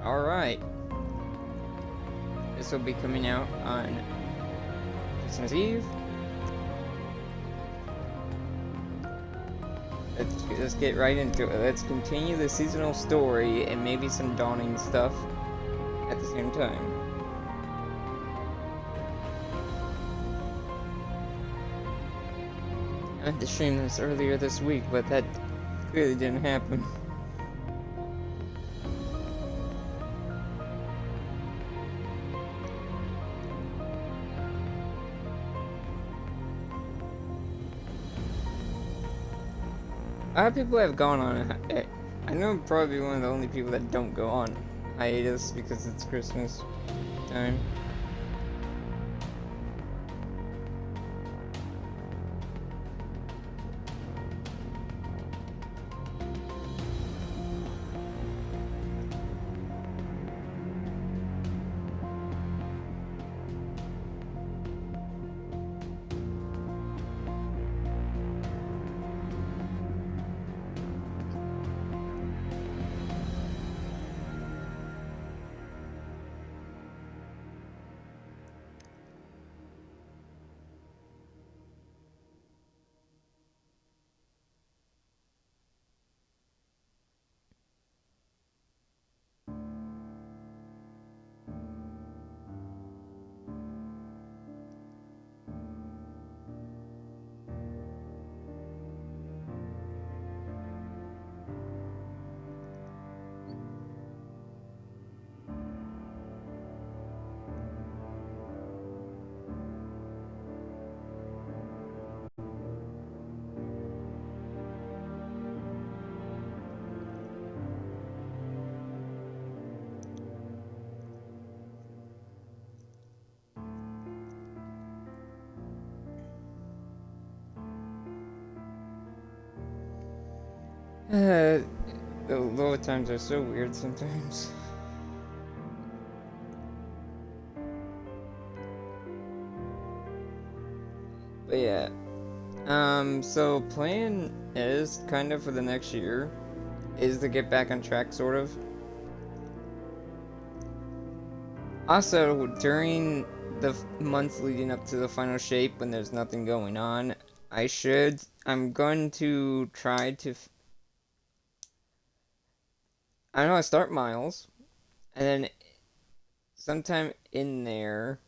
Alright. This will be coming out on Christmas Eve. Let's get right into it. Let's continue the seasonal story and maybe some dawning stuff at the same time. I meant to stream this earlier this week, but that clearly didn't happen. A lot of people have gone on. I know I'm probably one of the only people that don't go on hiatus because it's Christmas time. The load times are so weird sometimes. But yeah. So plan is kind of for the next year is to get back on track, sort of. Also, during the months leading up to the final shape, when there's nothing going on, I'm going to try to, I don't know, I start Miles, and then sometime in there,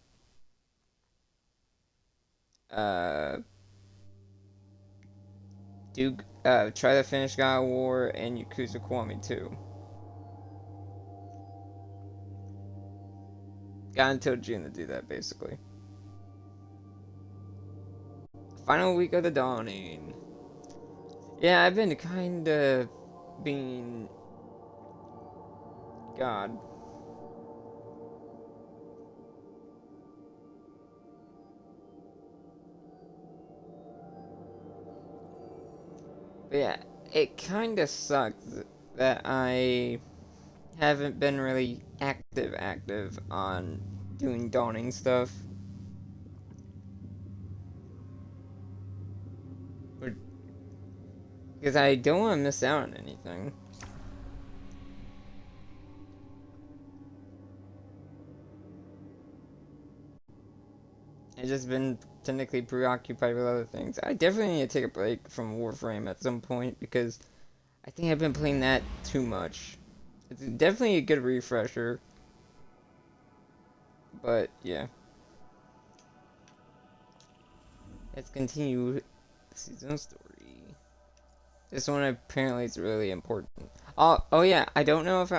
uh, try to finish God of War and Yakuza Kiwami 2. Got until June to do that, basically. Final week of the dawning. Yeah, I've been kinda being... God. But yeah, it kinda sucks that I haven't been really active on doing dawning stuff. Because I don't want to miss out on anything. I've just been technically preoccupied with other things. I definitely need to take a break from Warframe at some point because I think I've been playing that too much. It's definitely a good refresher. But yeah. Let's continue the seasonal story. This one apparently is really important. Oh yeah, I don't know if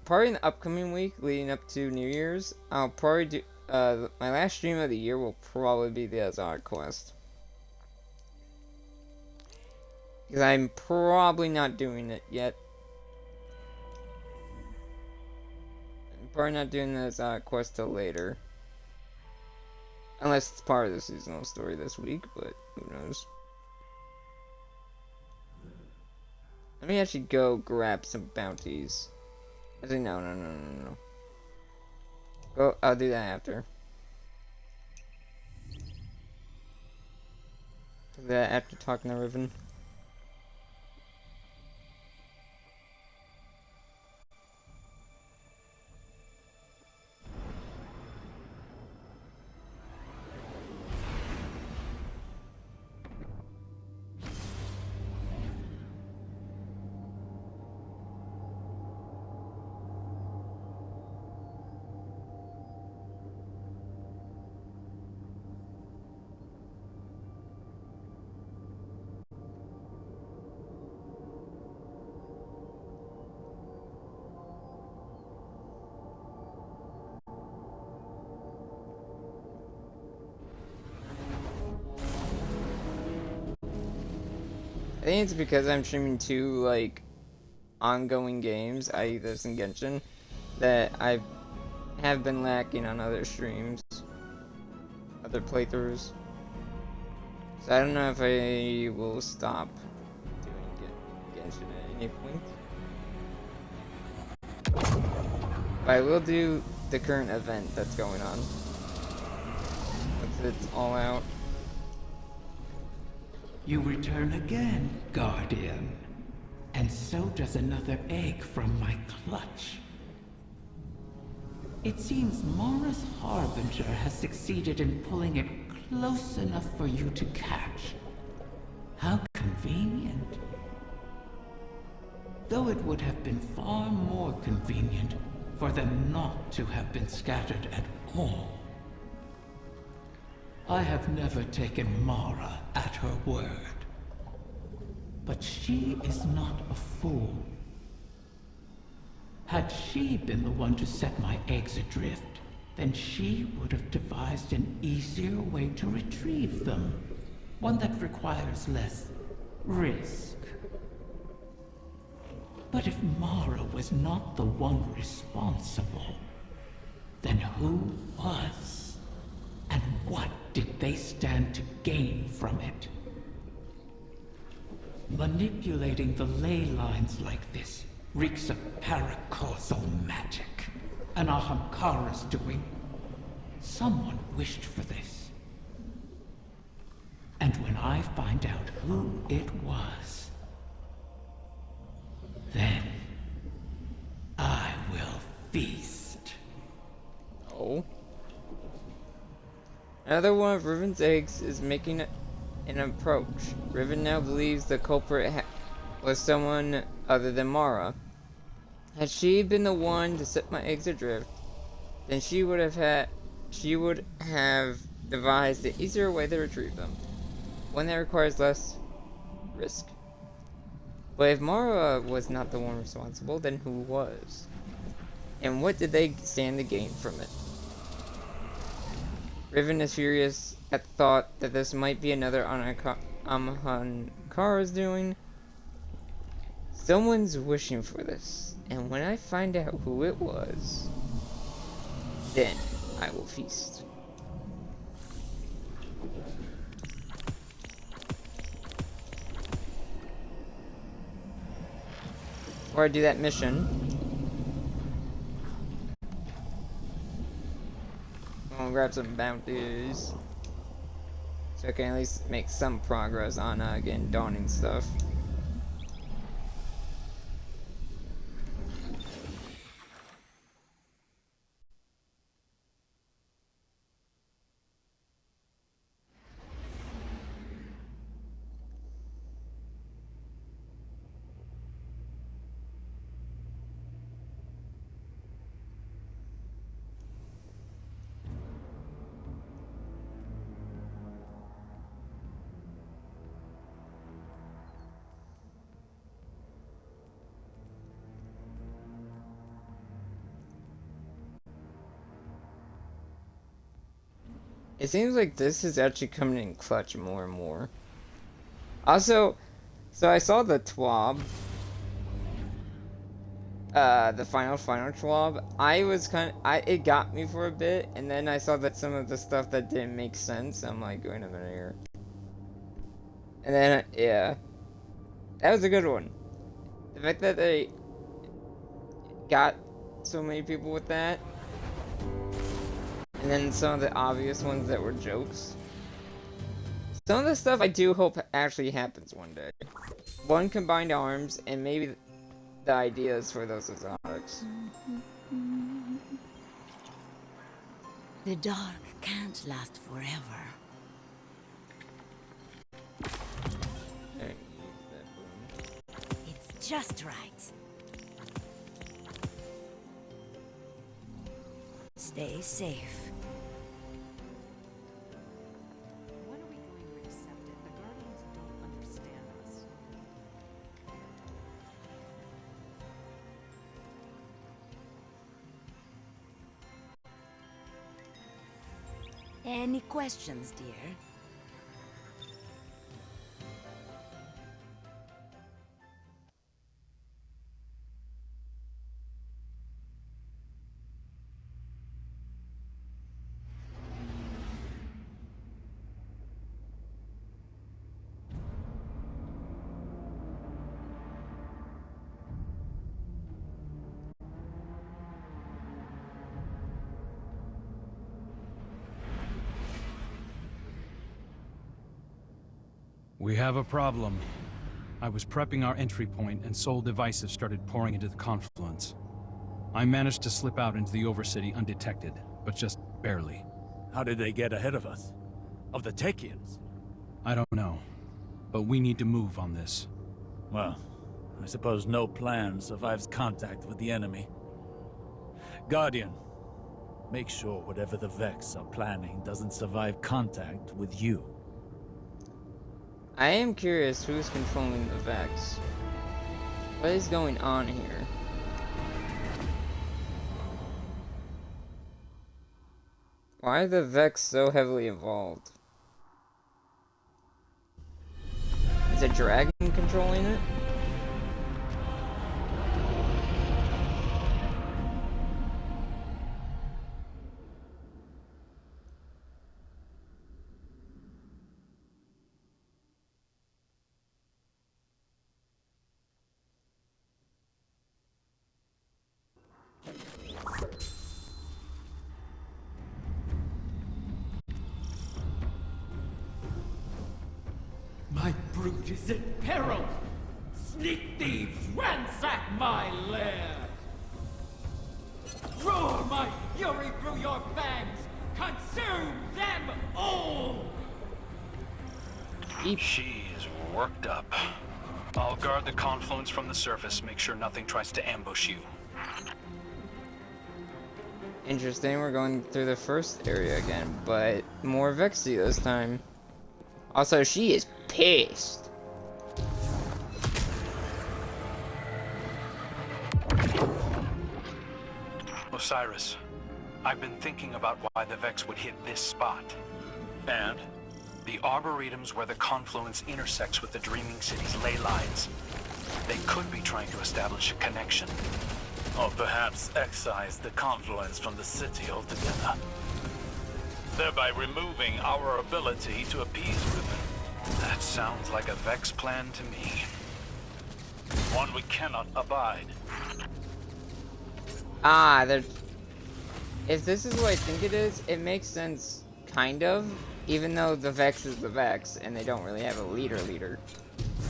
probably in the upcoming week leading up to New Year's, I'll probably do my last stream of the year will probably be the Azad quest. Because I'm probably not doing it yet. I'm probably not doing the Azad quest till later. Unless it's part of the seasonal story this week, but who knows. Let me actually go grab some bounties. Actually, no. Go, I'll do that after. Do that after talking to Riven. I think it's because I'm streaming two, like, ongoing games, i.e. this and Genshin, that I have been lacking on other streams, other playthroughs. So I don't know if I will stop doing Genshin at any point. But I will do the current event that's going on. Once it's all out. You return again, Guardian. And so does another egg from my clutch. It seems Mara's Harbinger has succeeded in pulling it close enough for you to catch. How convenient. Though it would have been far more convenient for them not to have been scattered at all. I have never taken Mara at her word. But she is not a fool. Had she been the one to set my eggs adrift, then she would have devised an easier way to retrieve them. One that requires less risk. But if Mara was not the one responsible, then who was? And what did they stand to gain from it? Manipulating the ley lines like this reeks of paracausal magic. An Ahamkara's doing. Someone wished for this. And when I find out who it was, then I will feast. Oh. Another one of Riven's eggs is making an approach. Riven now believes the culprit was someone other than Mara. Had she been the one to set my eggs adrift, then she would have devised an easier way to retrieve them, one that requires less risk. But if Mara was not the one responsible, then who was? And what did they stand to gain from it? Riven is furious at the thought that this might be another Ahamkara's doing. Someone's wishing for this, and when I find out who it was, then I will feast. Before I do that mission, I'm gonna grab some bounties, so I can at least make some progress on getting dawning stuff. It seems like this is actually coming in clutch more and more. Also, so I saw the TWAB. The final TWAB. It got me for a bit, and then I saw that some of the stuff that didn't make sense. I'm like, wait a minute here. And then, yeah. That was a good one. The fact that they got so many people with that. And then some of the obvious ones that were jokes. Some of the stuff I do hope actually happens one day. One, combined arms, and maybe the ideas for those exotics. The dark can't last forever. Okay. It's just right. Stay safe. When are we going to accept it? The Guardians don't understand us. Any questions, dear? We have a problem. I was prepping our entry point and Soul Divisive started pouring into the confluence. I managed to slip out into the Overcity undetected, but just barely. How did they get ahead of us? Of the Techians? I don't know, but we need to move on this. Well, I suppose no plan survives contact with the enemy. Guardian, make sure whatever the Vex are planning doesn't survive contact with you. I am curious who's controlling the Vex. What is going on here? Why are the Vex so heavily involved? Is a dragon controlling it? My brood is in peril! Sneak thieves ransack my lair! Roar my fury through your fangs! Consume them all! She is worked up. I'll guard the confluence from the surface, make sure nothing tries to ambush you. Interesting, we're going through the first area again, but more Vexy this time. Also, she is pissed. Osiris, I've been thinking about why the Vex would hit this spot. And? The Arboretum's where the confluence intersects with the Dreaming City's ley lines. They could be trying to establish a connection. Or perhaps excise the confluence from the city altogether, thereby removing our ability to appease Riven. That sounds like a Vex plan to me. One we cannot abide. Ah, they're... If this is what I think it is, it makes sense, kind of. Even though the Vex is the Vex, and they don't really have a leader.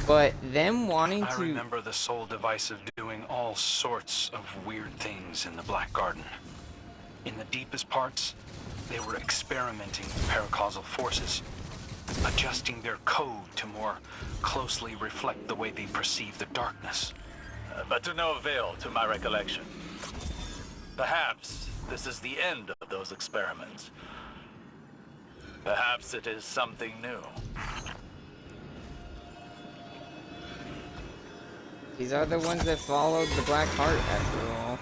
But them wanting I to... remember the Soul Divisive doing all sorts of weird things in the Black Garden. In the deepest parts, they were experimenting with paracausal forces, adjusting their code to more closely reflect the way they perceive the darkness. But to no avail to my recollection. Perhaps this is the end of those experiments. Perhaps it is something new. These are the ones that followed the Black Heart, after all.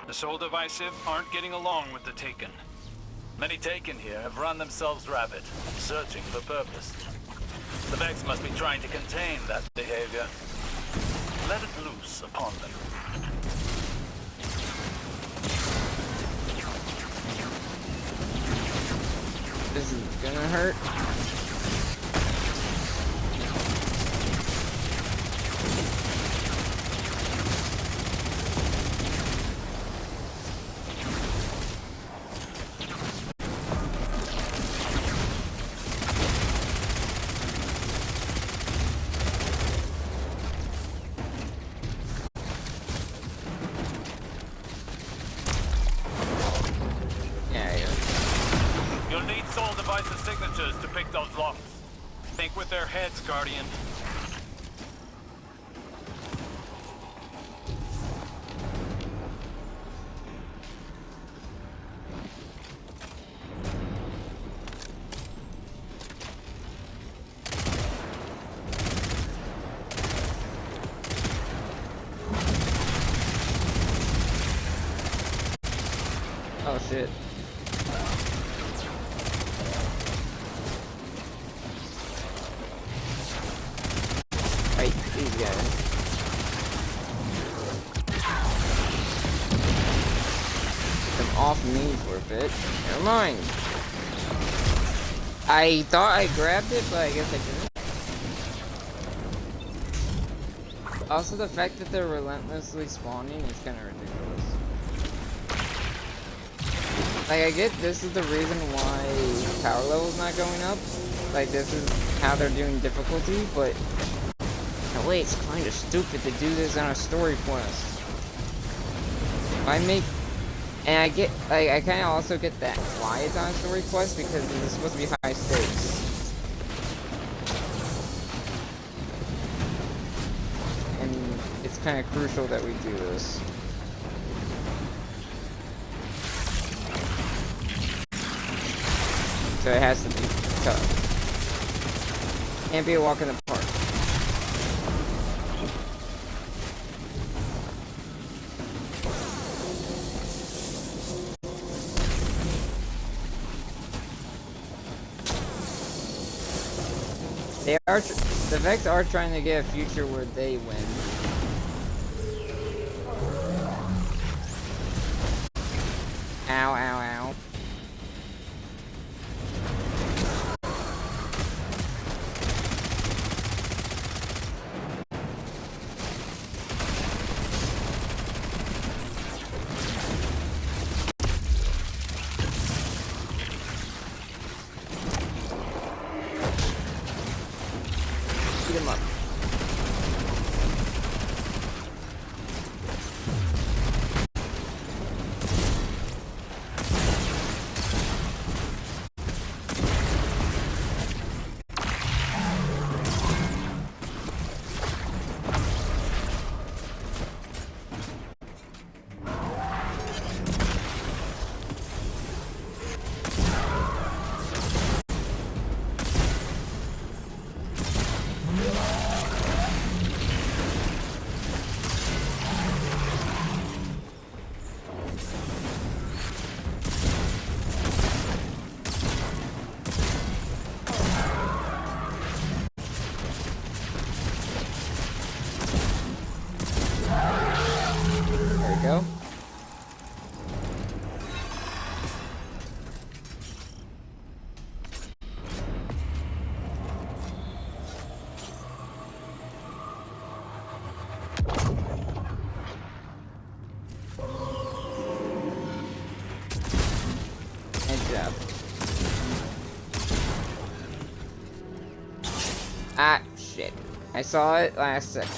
The Soul Divisive aren't getting along with the Taken. Many Taken here have run themselves rabbit, searching for purpose. The Vex must be trying to contain that behavior. Let it loose upon them. This is gonna hurt. You'll need Soul Device's signatures to pick those locks. Think with their heads, Guardian. Oh shit. Right, these guys. Get them off me for a bit. Never mind. I thought I grabbed it, but I guess I didn't. Also, the fact that they're relentlessly spawning is kind of ridiculous. Like, I get this is the reason why power level's not going up. Like, this is how they're doing difficulty, but in a way, it's kind of stupid to do this on a story quest. If I make... And I get, like, I kind of also get that why it's on a story quest, because it's supposed to be high stakes. And it's kind of crucial that we do this. So it has to be tough. Can't be a walk in the park. They are, the Vex are trying to get a future where they win. Ow, ow, ow. Beat him up. There we go. Good job. Ah, shit. I saw it last second.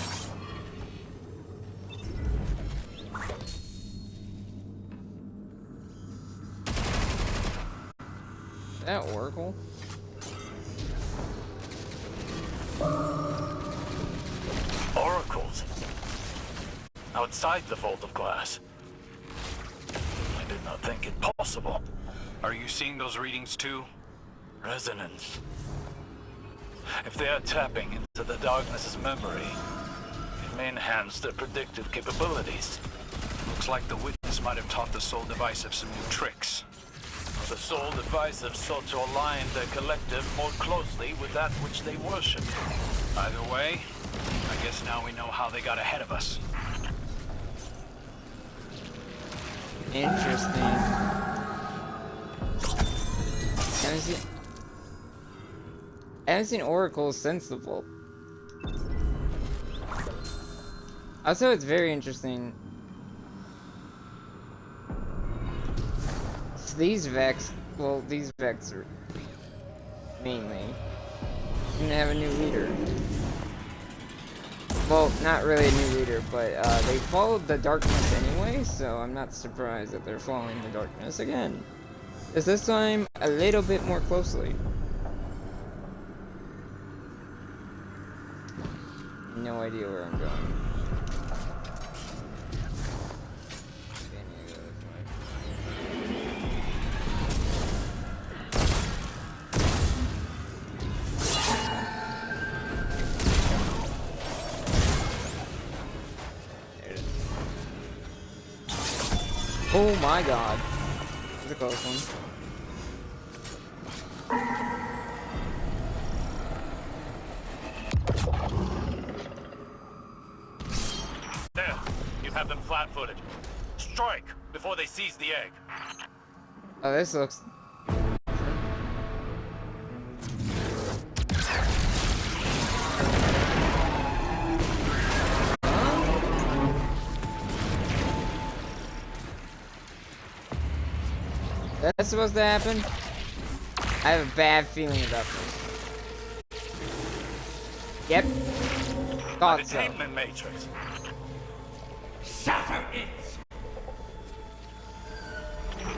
Is that Oracle? Oracles? Outside the vault of glass? I did not think it possible. Are you seeing those readings too? Resonance. If they are tapping into the darkness's memory, it may enhance their predictive capabilities. Looks like the witness might have taught the Soul Divisive some new tricks. The Soul Divisive sought to align their collective more closely with that which they worship. Either way, I guess now we know how they got ahead of us. Interesting. I haven't seen Oracle since the vault. Also, it's very interesting. So these Vex, well, these Vex are mainly gonna have a new leader. Well, not really a new leader, but they followed the darkness anyway, so I'm not surprised that they're following the darkness again. Just this time, a little bit more closely. No idea where I'm going. Oh my god. That's a close one. There, you have them flat-footed. Strike before they seize the egg. Oh, this looks... That's supposed to happen? I have a bad feeling about this. Yep. Thought so. Containment matrix. Shatter it!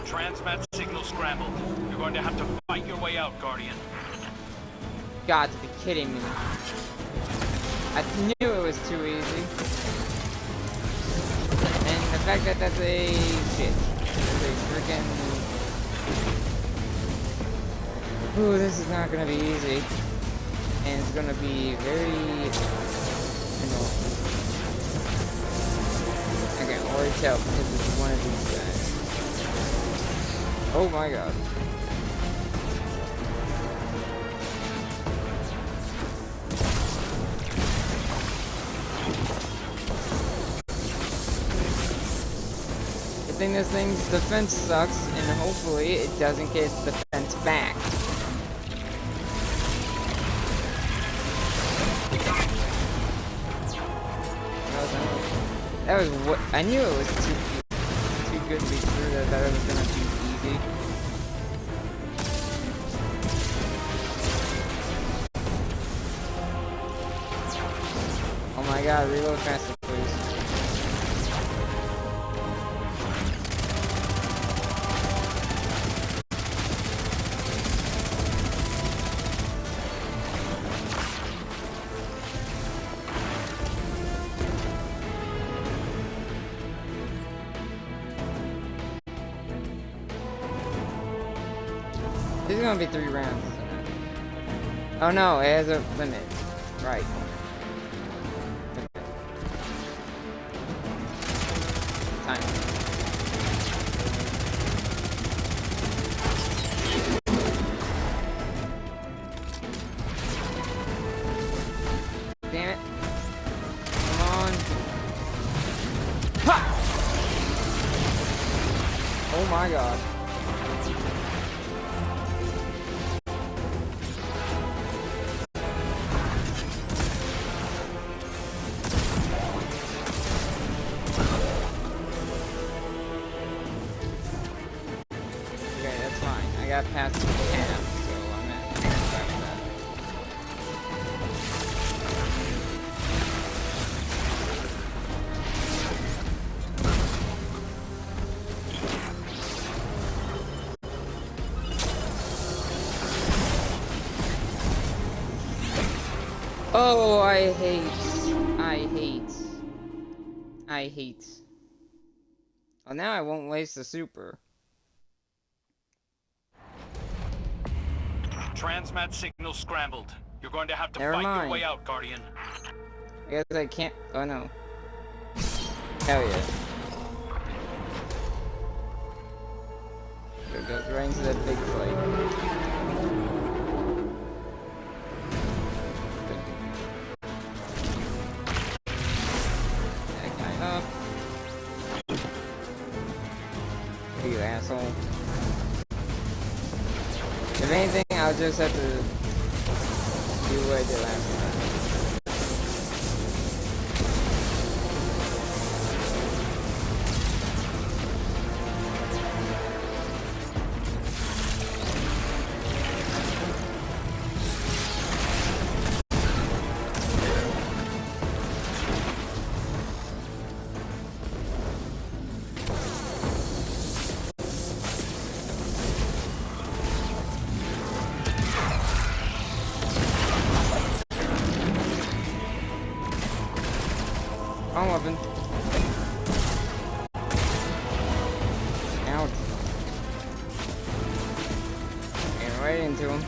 Transmat signal scrambled. You're going to have to fight your way out, Guardian. Got to be kidding me. I knew it was too easy. And the fact that that's a shit. That's a freaking. Ooh, this is not gonna be easy. And it's gonna be very, you know. I can already tell because it's one of these guys. Oh my god. I think this thing's defense sucks, and hopefully it doesn't get its defense back. That was what I knew it was too good to be true that it was gonna be easy. Oh my god, reload faster, please. This is gonna be 3 rounds, isn't it? Oh no, it has a limit. Right. Okay. Time. Damn it. Come on. Ha! Oh my god. I got past the cap, so I'm not about that. Oh, I hate. Well, now I won't waste the super. Transmat signal scrambled. You're going to have to Never fight mind. your way out, Guardian. I guess I can't. Oh no. Hell yeah. It goes right into that big fight. That guy up. You asshole. If anything, I'll just have to do what I did last time. Wrong weapon. Ouch. Getting right into him.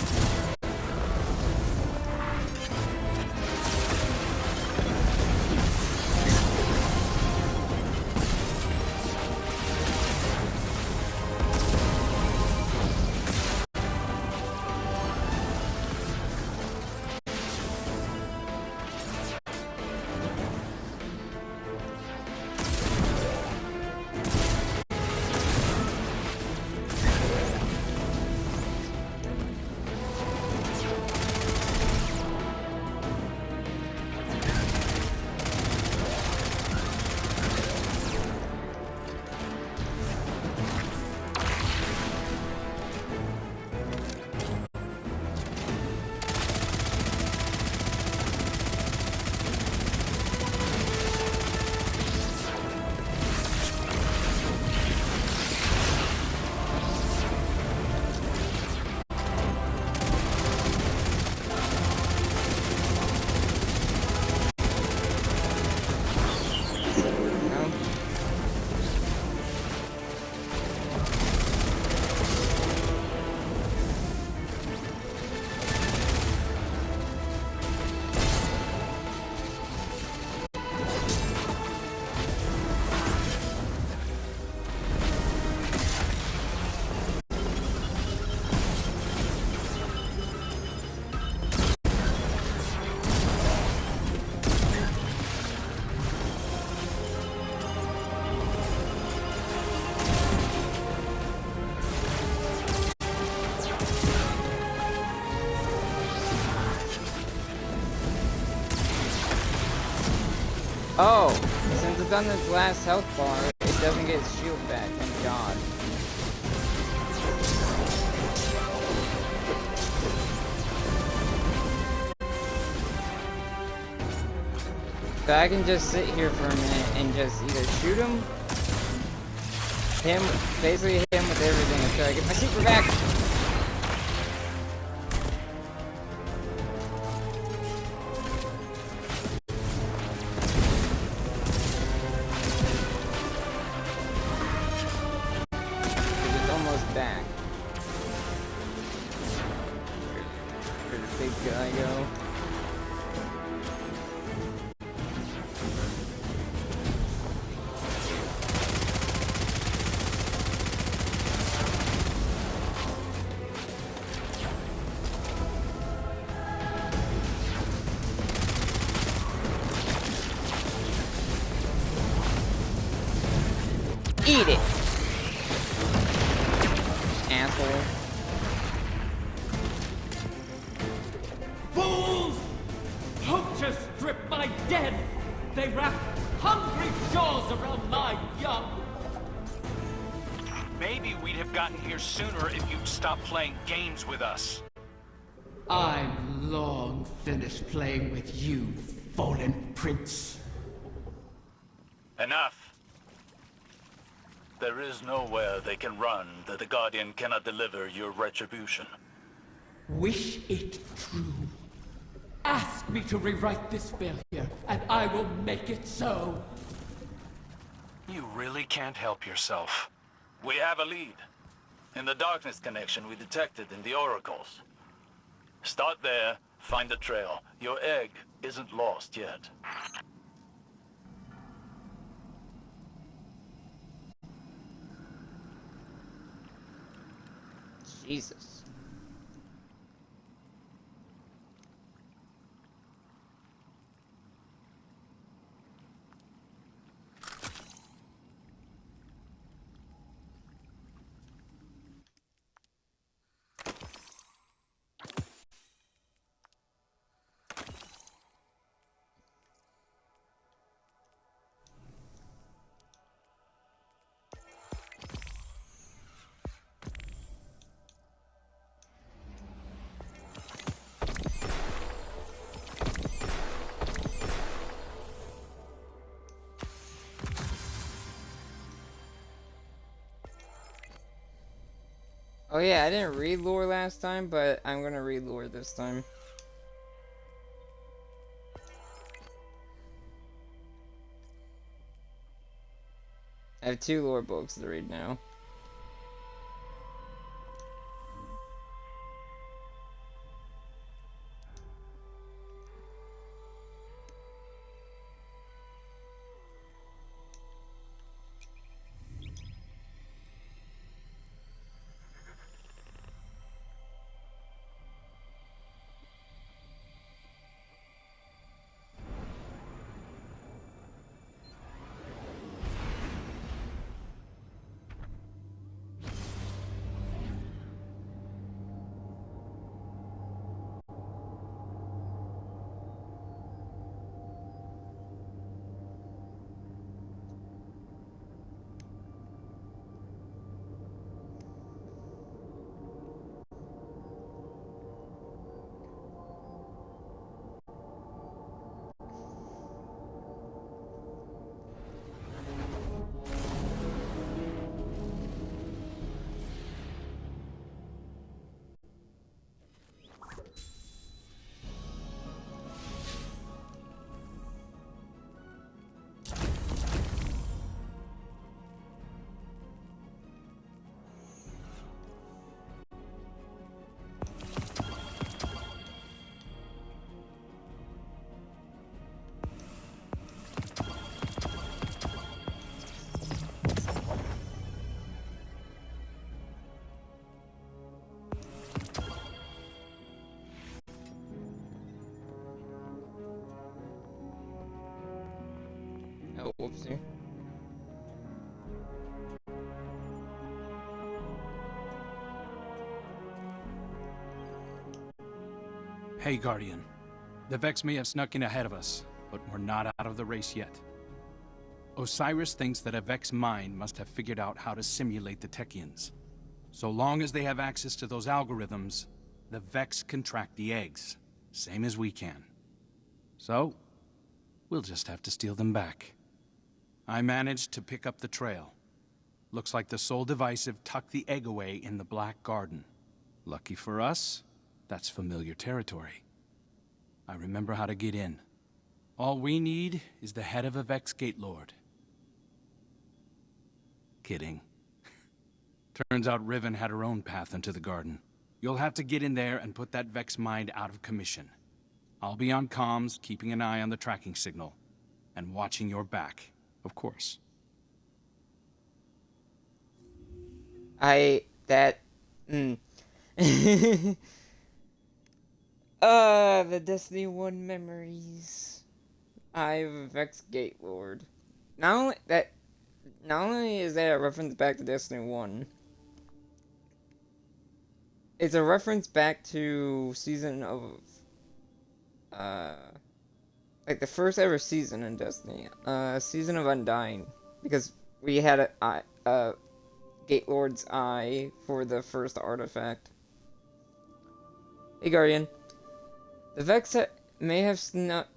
Oh, since it's on this last health bar, it doesn't get its shield back, thank God. So I can just sit here for a minute and just either shoot him, basically hit him with everything until I get my super back. It's almost back. Where'd the big guy go? Eat it! Asshole. Fools! Poachers strip my dead! They wrap hungry jaws around my young! Maybe we'd have gotten here sooner if you'd stopped playing games with us. I'm long finished playing with you, fallen prince. Enough. There is nowhere they can run that the Guardian cannot deliver your retribution. Wish it true. Ask me to rewrite this failure, and I will make it so. You really can't help yourself. We have a lead. In the darkness connection we detected in the oracles. Start there, find the trail. Your egg isn't lost yet. Jesus. Oh yeah, I didn't read lore last time, but I'm gonna read lore this time. I have 2 lore books to read now. Oh, whoopsie. Hey, Guardian. The Vex may have snuck in ahead of us, but we're not out of the race yet. Osiris thinks that a Vex mind must have figured out how to simulate the Techians. So long as they have access to those algorithms, the Vex can track the eggs, same as we can. So, we'll just have to steal them back. I managed to pick up the trail. Looks like the Soul Divisive tucked the egg away in the Black Garden. Lucky for us, that's familiar territory. I remember how to get in. All we need is the head of a Vex Gate Lord. Kidding. Turns out Riven had her own path into the garden. You'll have to get in there and put that Vex mind out of commission. I'll be on comms, keeping an eye on the tracking signal. And watching your back, of course. The Destiny 1 memories. I'm a Vex Gate Lord. Not only is that a reference back to Destiny 1, it's a reference back to season of, like the first ever season in Destiny, Season of Undying, because we had a Gate Lord's eye for the first artifact. Hey Guardian, the Vex may have snuck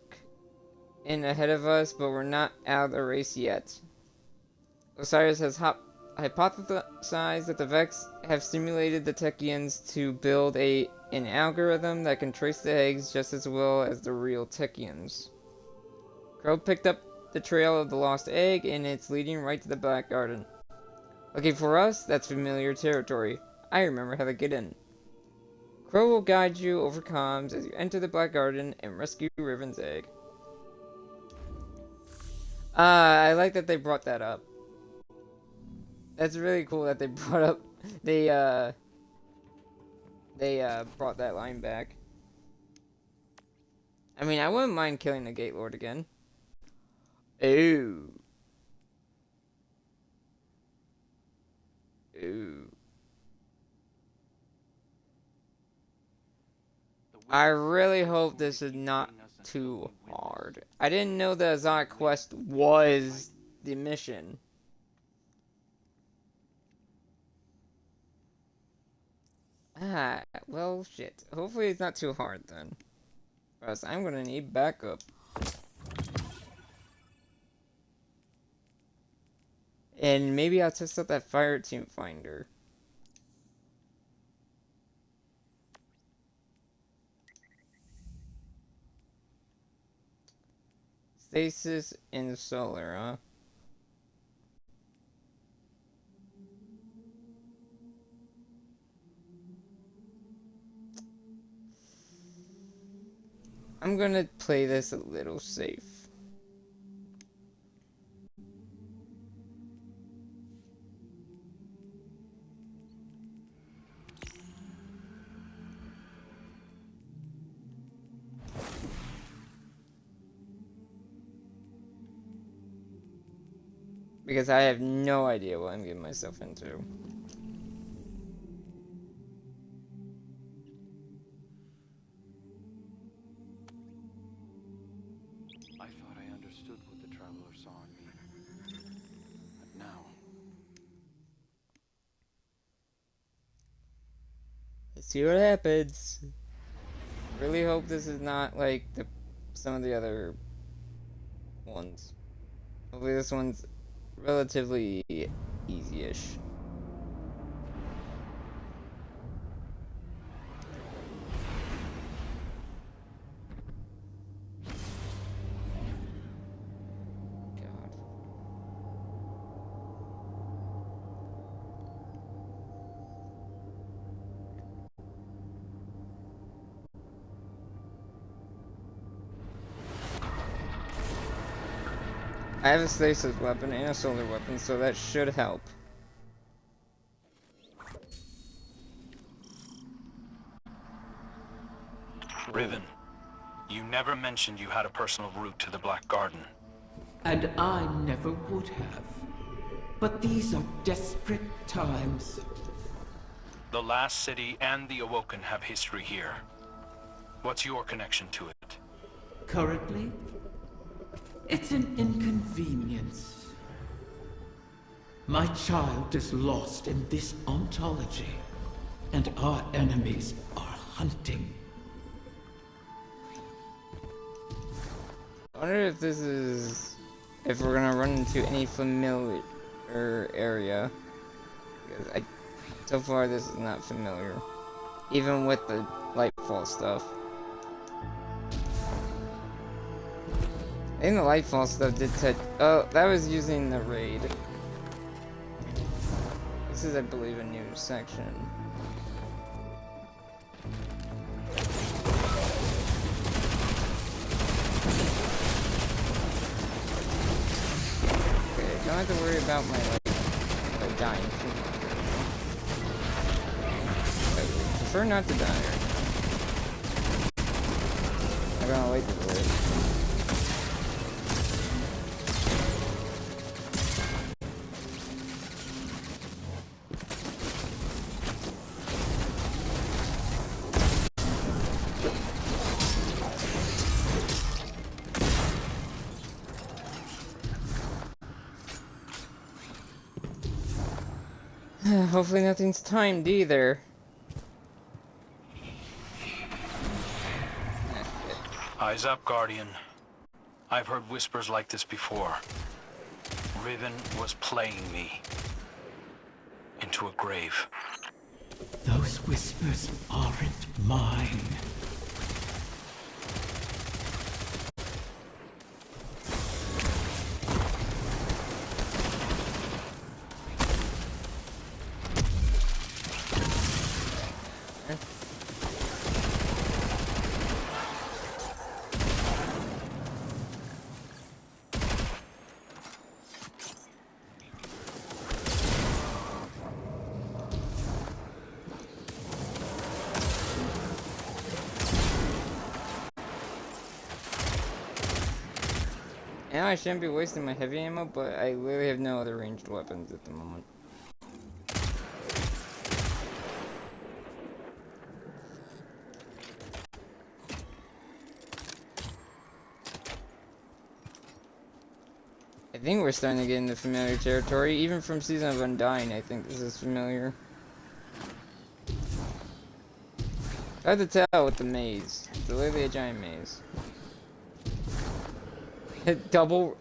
in ahead of us, but we're not out of the race yet. Osiris has hypothesized that the Vex have stimulated the Techians to build an algorithm that can trace the eggs just as well as the real Techians. Crow picked up the trail of the lost egg, and it's leading right to the Black Garden. Lucky for us, that's familiar territory. I remember how to get in. Crow will guide you over comms as you enter the Black Garden and rescue Riven's egg. I like that they brought that up. That's really cool that they brought up, they brought that line back. I mean, I wouldn't mind killing the Gate Lord again. Ooh. Ooh. I really hope this is not too hard. I didn't know the Azak quest was the mission. Ah, well, shit. Hopefully it's not too hard then. Or else I'm gonna need backup. And maybe I'll test out that fire team finder. Stasis and solar, huh? I'm gonna play this a little safe. Because I have no idea what I'm getting myself into. I thought I understood what the Traveler saw in me. But now... Let's see what happens. Really hope this is not like some of the other ones. Hopefully this one's relatively easy-ish. I have a stasis weapon and a solar weapon, so that should help. Riven, you never mentioned you had a personal route to the Black Garden. And I never would have. But these are desperate times. The Last City and the Awoken have history here. What's your connection to it? Currently, it's an inconvenience. My child is lost in this ontology, and our enemies are hunting. I wonder if this is... if we're gonna run into any familiar area. Because so far this is not familiar. Even with the Lightfall stuff. I think the Lightfall stuff did touch... oh, that was using the raid. This is, I believe, a new section. Okay, don't have to worry about my, like dying too much. I would prefer not to die right now. I'm gonna wait for it. Hopefully nothing's timed either. Eyes up, Guardian. I've heard whispers like this before. Riven was playing me into a grave. Those whispers aren't mine. Now I shouldn't be wasting my heavy ammo, but I literally have no other ranged weapons at the moment. I think we're starting to get into familiar territory. Even from Season of Undying, I think this is familiar. Hard to tell with the maze. It's literally a giant maze. Double...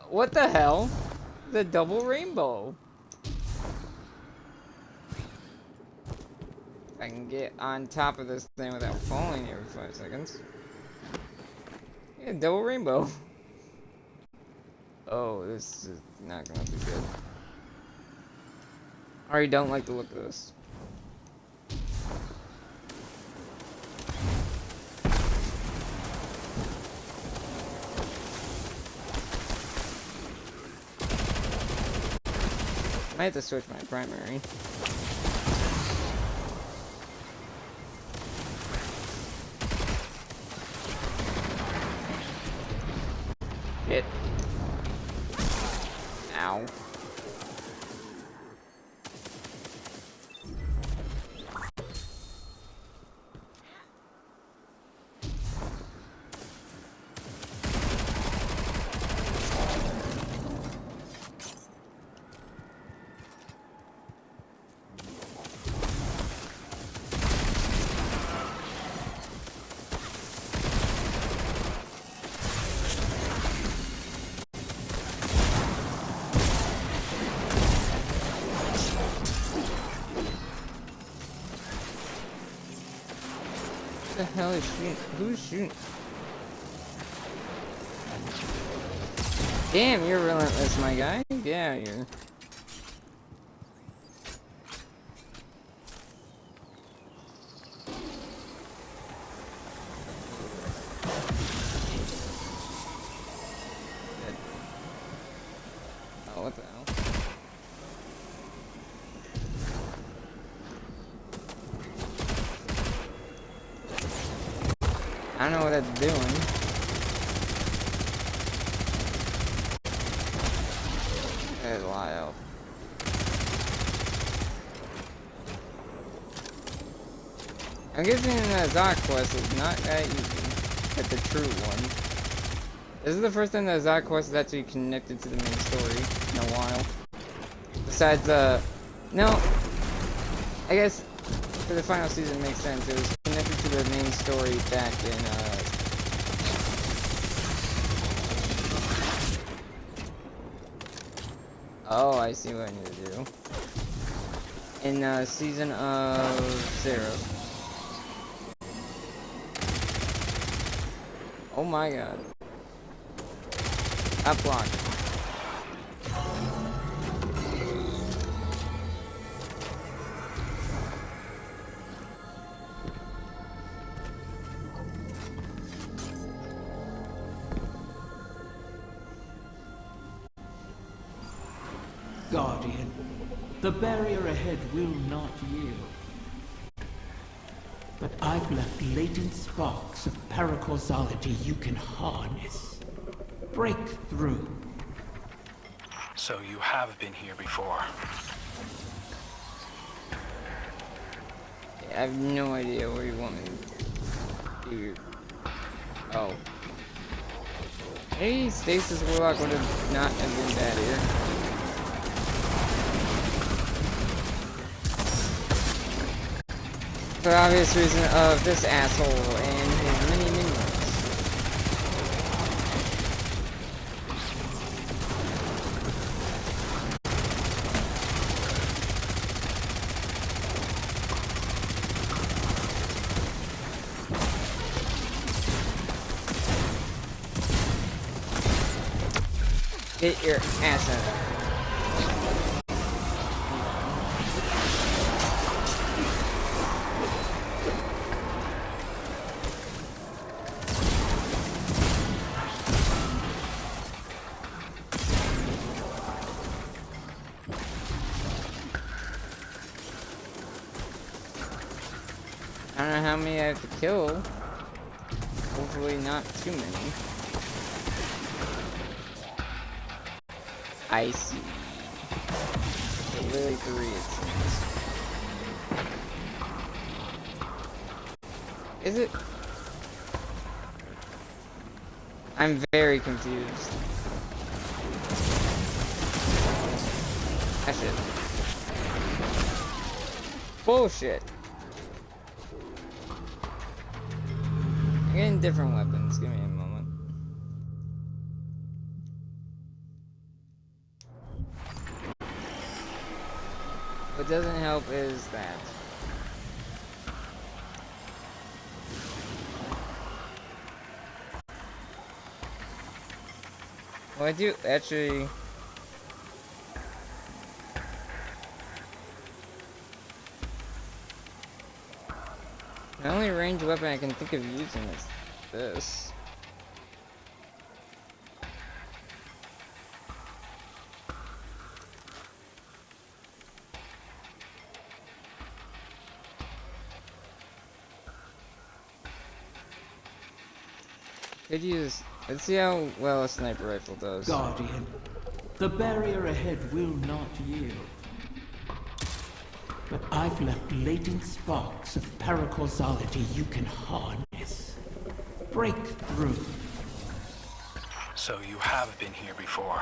what the hell? The double rainbow. I can get on top of this thing without falling every 5 seconds. Yeah, double rainbow. Oh, this is not gonna be good. I already don't like the look of this. I have to switch my primary. Hit. Ow. What the hell is shooting? Who's shooting? Damn, you're relentless, my guy. Get out of here. Oh, what the hell? I don't know what that's doing. There's a lot of help. I'm guessing the Zod quest is not that easy. Like the true one. This is the first time that Zod quest is actually connected to the main story in a while. besides, no, I guess for the final season it makes sense. It was connected to the main story back in, oh, I see what I need to do. In, season of 0. Oh my god. Up block. Guardian, the barrier ahead will not yield. But I've left latent sparks of paracausality you can harness. Break through. So you have been here before. I have no idea where you want me to do. Oh. Maybe Stasis Warlock would have not have been bad here. For obvious reason of this asshole and his mini minions. Get your ass out. I don't know how many I have to kill. Hopefully not too many. I see. Literally 3 it seems. Is it? I'm very confused. That shit. Bullshit. I'm getting different weapons. Give me a moment. What doesn't help is that. Well, I do actually. The only ranged weapon I can think of using is this. Could use. Let's see how well a sniper rifle does. Guardian, the barrier ahead will not yield. But I've left latent sparks of paracausality you can harness. Break through. So you have been here before.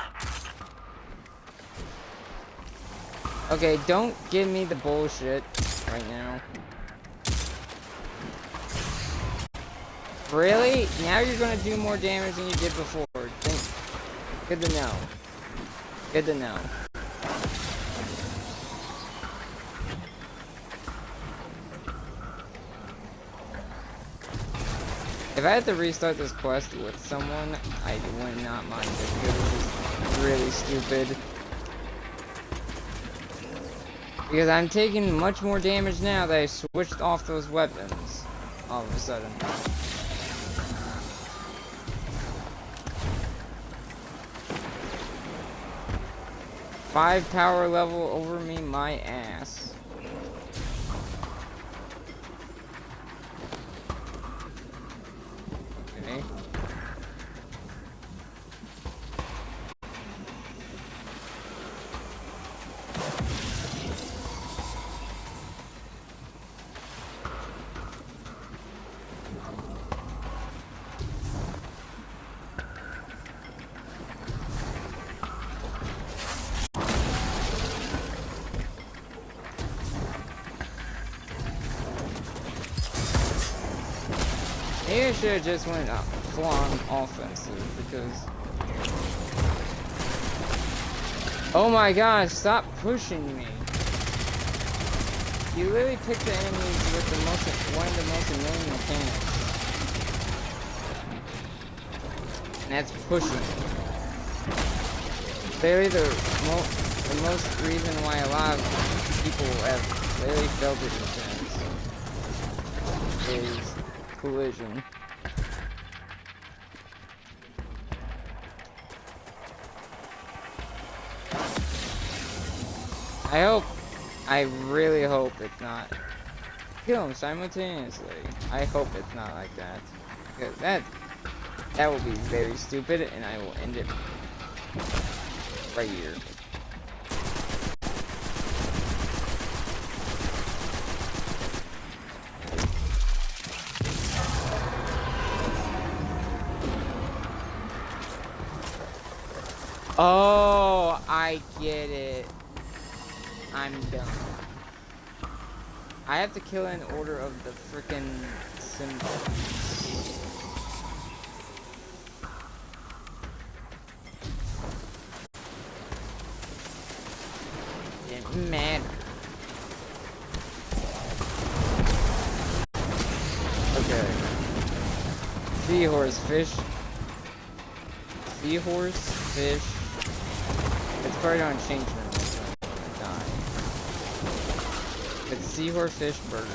Okay, don't give me the bullshit right now. Really? Now you're gonna do more damage than you did before. Good to know. Good to know. If I had to restart this quest with someone, I would not mind it because it was really stupid. Because I'm taking much more damage now that I switched off those weapons. All of a sudden. 5 power level over me, my ass. Okay. Maybe I should have just went full-on offensive because... Oh my gosh, stop pushing me. You literally pick the enemies with the one of the most annoying mechanics. And that's pushing. Literally the most reason why a lot of people have literally failed to defense is collision. I really hope it's not. Kill them simultaneously. I hope it's not like that. Because that will be very stupid, and I will end it right here. Oh, I get it. I'm done. I have to kill in order of the frickin' symbol. Didn't matter. Okay. Seahorse, fish. Seahorse, fish. It's probably gonna change when I die. It's seahorse, fish, burger.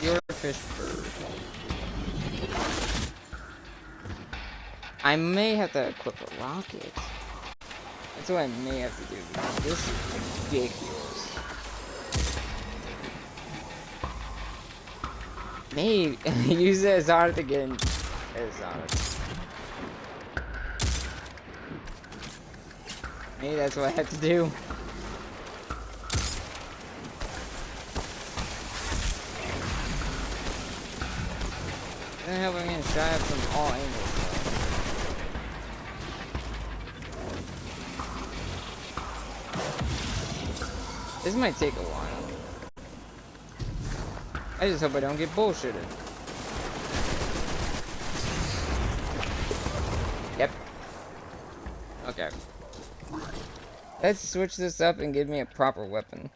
Seahorse, fish, burger. I may have to equip a rocket. That's what I may have to do because this is ridiculous. Maybe use it as hard again. As hard. Maybe that's what I have to do. I hope I'm gonna try it from all angles. This might take a while. I just hope I don't get bullshitted. Yep. Okay. Let's switch this up and give me a proper weapon.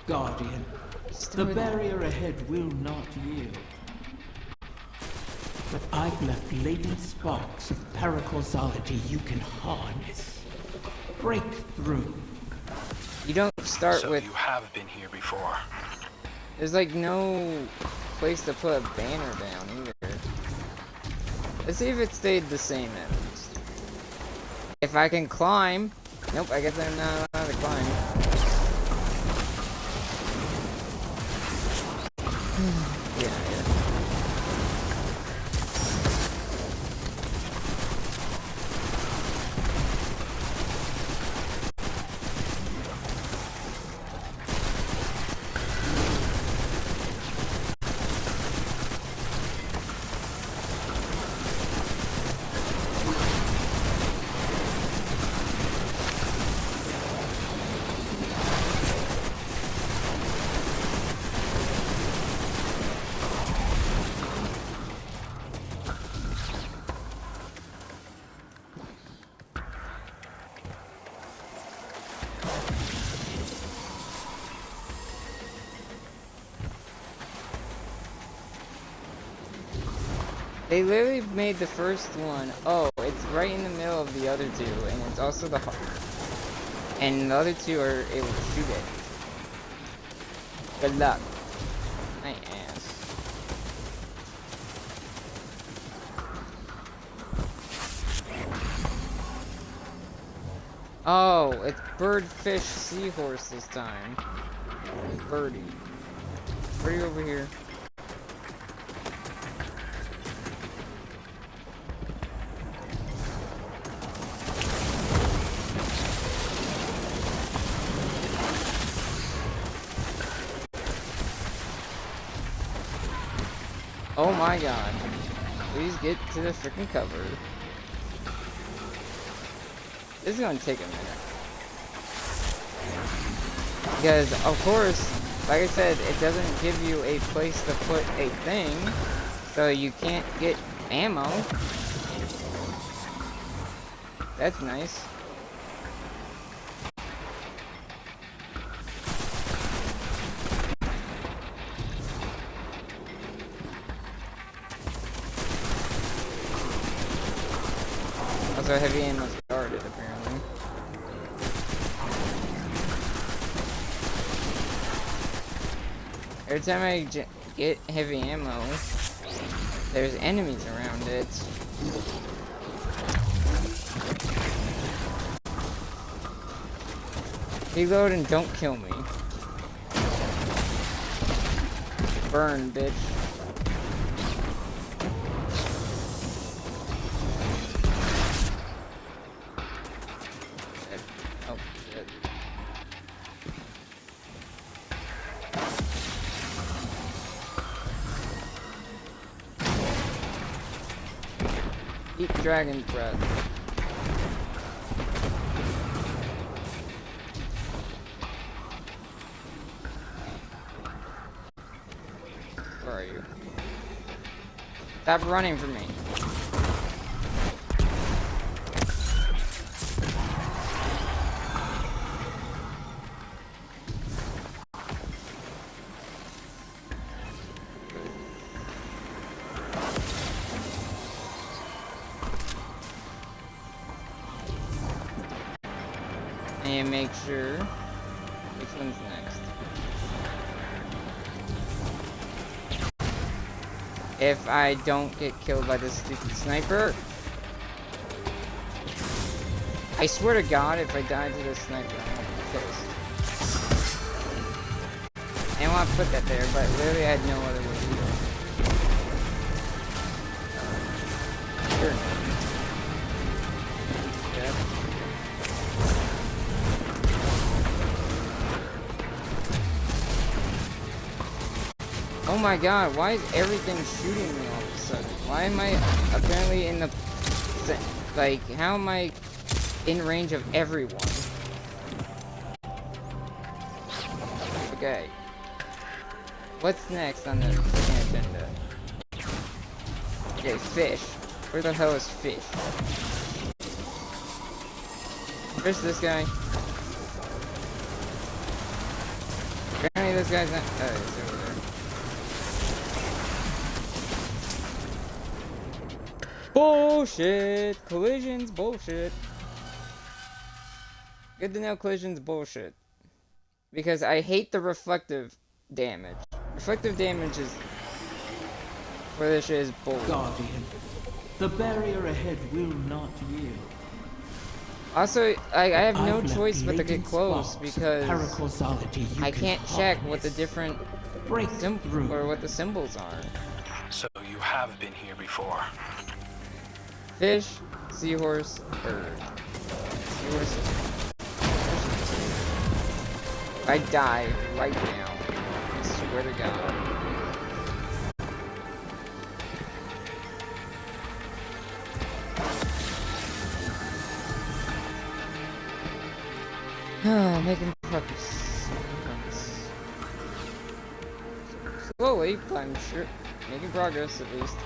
Guardian, the barrier ahead will not yield. But I've left latent sparks of paracausalogy you can harness. Break through. You don't start So with... you have been here before. There's like no place to put a banner down either. Let's see if it stayed the same at least. If I can climb... Nope, I guess I'm not allowed to climb. Yeah. They literally made the first one. Oh, it's right in the middle of the other two, and it's also the heart. And the other two are able to shoot it. Good luck. My ass. Oh, it's bird, fish, seahorse this time. Birdie. Birdie over here. Oh my god. Please get to the freaking cover. This is gonna take a minute. Because, of course, like I said, it doesn't give you a place to put a thing, so you can't get ammo. That's nice. Also, heavy ammo started, apparently. Every time I get heavy ammo, there's enemies around it. Reload and don't kill me. Burn, bitch. Oh, shit. Eat dragon breath. Where are you? Stop running from me. And make sure which one's next. If I don't get killed by this stupid sniper, I swear to God, if I die to this sniper, I'm gonna be pissed. I didn't want to put that there, but literally I had no other way to do it. Sure. Yep. Oh my god, why is everything shooting me all of a sudden? Why am I apparently in the... Like, how am I in range of everyone? Okay. What's next on the freaking agenda? Okay, fish. Where the hell is fish? Where's this guy? Apparently this guy's not... Oh, he's over there. Bullshit! Collisions, bullshit. Good to know collisions, bullshit. Because I hate the reflective damage. Reflective damage is... For this shit is bullshit. Guardian, the barrier ahead will not yield. Also, I have no I've left choice but to get latent close sparks of because paracausality you I can can't check what the harness. different Break through. or what the symbols are. So you have been here before. Fish, seahorse, bird. Seahorse. I die right now. I swear to God. Making progress. Slowly, but I'm sure. Making progress, at least.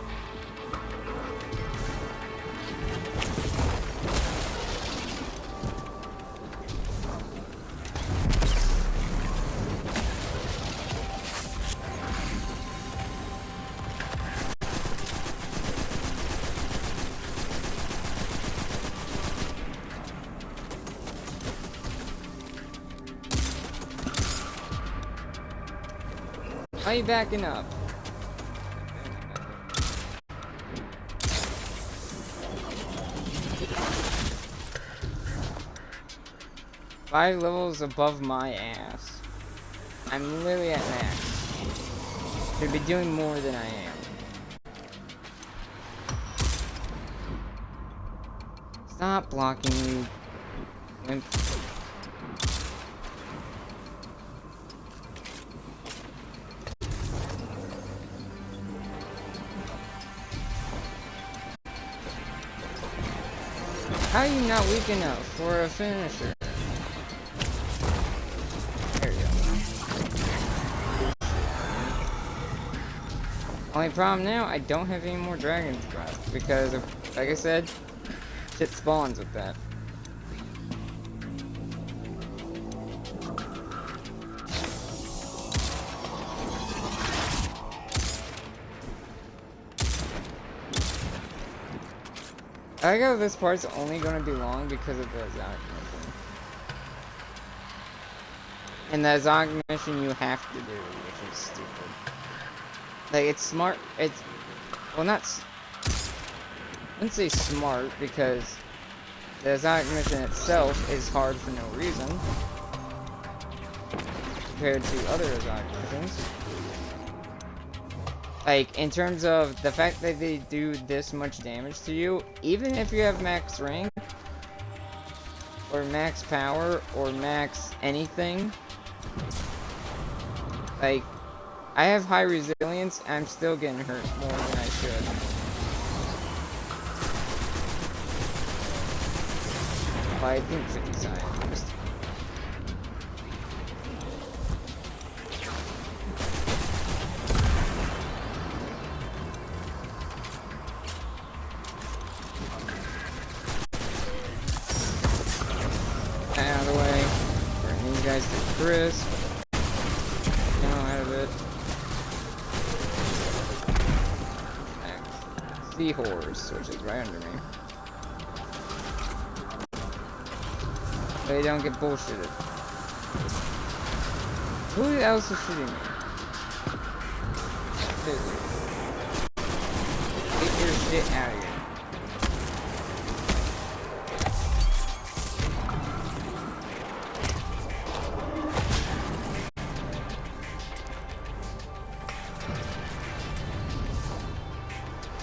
Why are you backing up? 5 levels above my ass. I'm literally at max. Should be doing more than I am. Stop blocking me, wimp. How are you not weak enough for a finisher? There you go. Only problem now, I don't have any more dragon's breath because, like I said, shit spawns with that. I like how this part's only gonna be long because of the Zog mission. And the Zog mission you have to do, which is stupid. Like, it's smart, it's... Well, not... I wouldn't say smart, because the Zog mission itself is hard for no reason. Compared to other Zog missions. Like, in terms of the fact that they do this much damage to you, even if you have max rank, or max power, or max anything, like, I have high resilience, I'm still getting hurt more than I should. Well, I think 50 scientists. Out of the way. Burn these guys to crisp. Get out of it. Seahorse, which is right under me. They don't get bullshitted. Who else is shooting me? Get your shit out of here.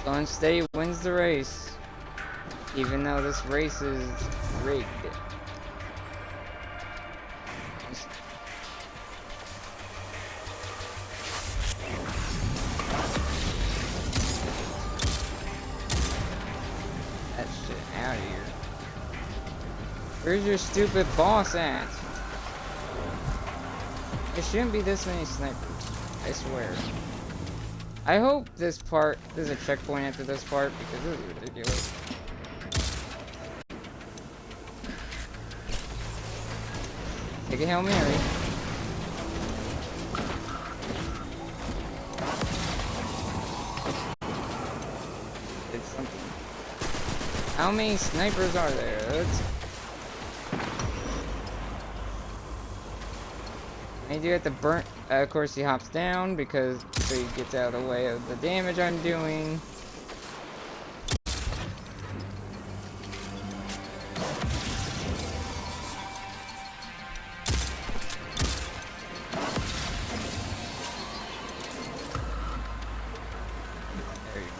Unsteady wins the race, even though this race is rigged. That shit out of here. Where's your stupid boss at? There shouldn't be this many snipers, I swear. I hope this part, there's a checkpoint after this part, because this is ridiculous. Take a Hail Mary. Did something. How many snipers are there? Let's... I do have to burn. Of course, he hops down because so he gets out of the way of the damage I'm doing. There you go.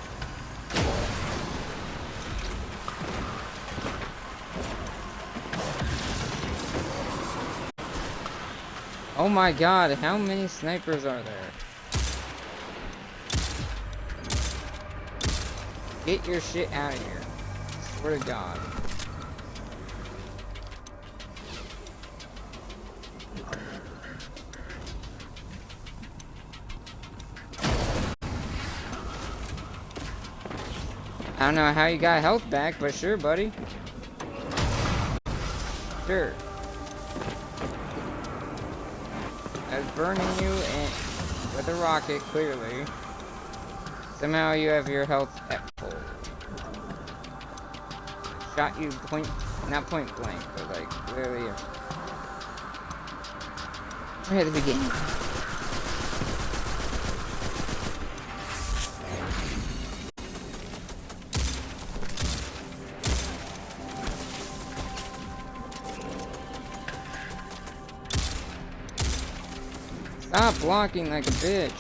Oh my god, how many snipers are there? Get your shit out of here. I swear to God. I don't know how you got health back, but sure, buddy. Sure. I was burning you with a rocket, clearly. Somehow you have your health at full. Shot you not point blank, but like, literally, right at the beginning. Stop blocking like a bitch.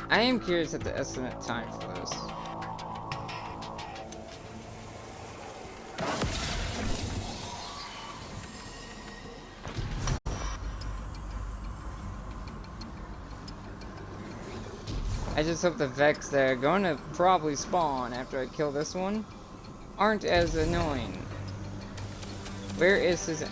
I am curious at the estimate time for this. I just hope the Vex that are going to probably spawn after I kill this one aren't as annoying. Where is his...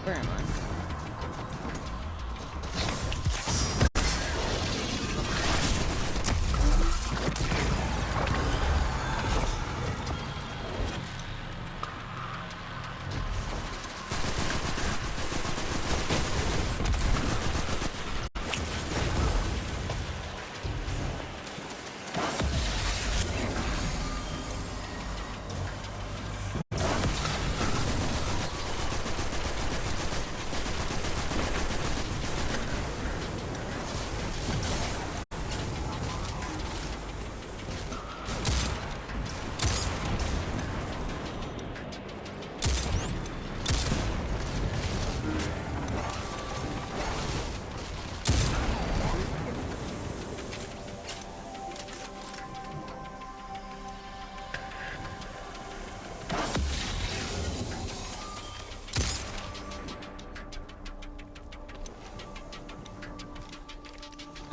Where am I?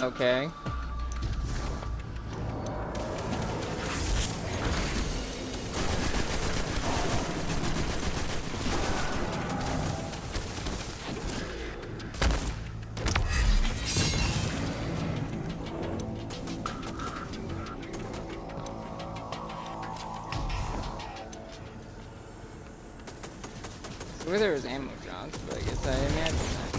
Okay. Where there was ammo drops, but I guess I imagine that.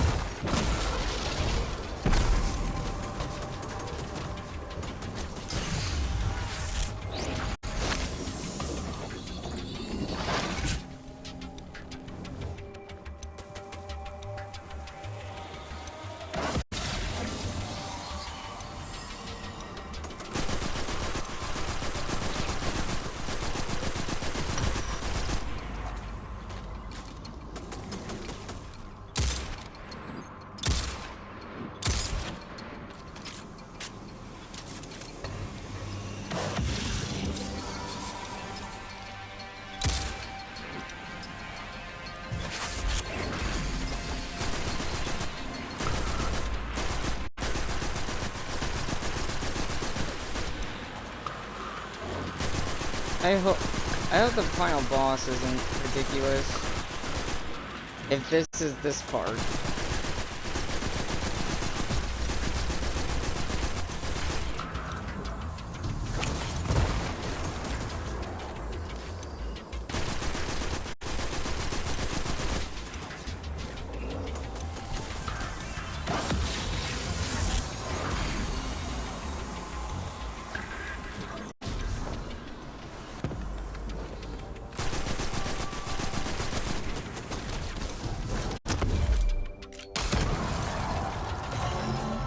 I hope the final boss isn't ridiculous. If this is this part.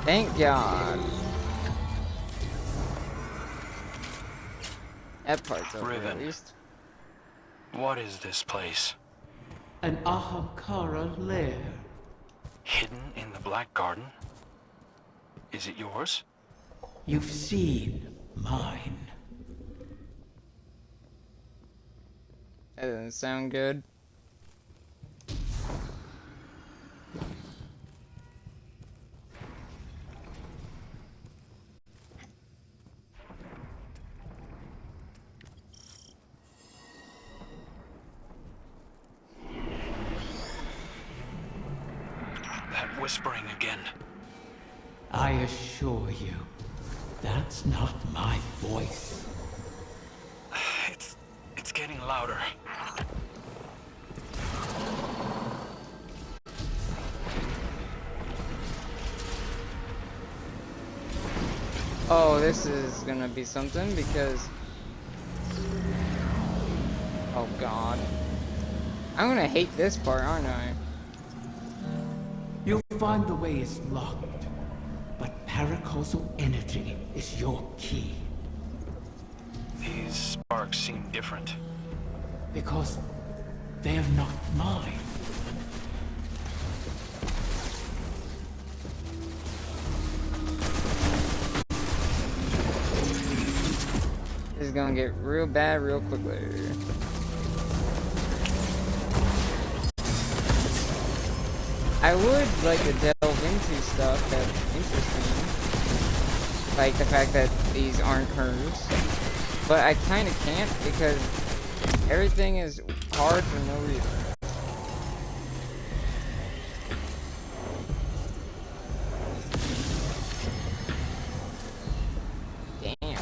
Thank God. That part's over Riven. at least. What is this place? An Ahamkara lair. Hidden in the Black Garden? Is it yours? You've seen mine. That doesn't sound good. That whispering again. I assure you, that's not my voice. It's getting louder. Oh, this is gonna be something because... Oh god. I'm gonna hate this part, aren't I? You'll find the way is locked, but paracausal energy is your key. These sparks seem different. Because they're not mine. This is gonna get real bad real quickly. I would like to delve into stuff that's interesting. Like the fact that these aren't hers. But I kinda can't because everything is hard for no reason. Damn.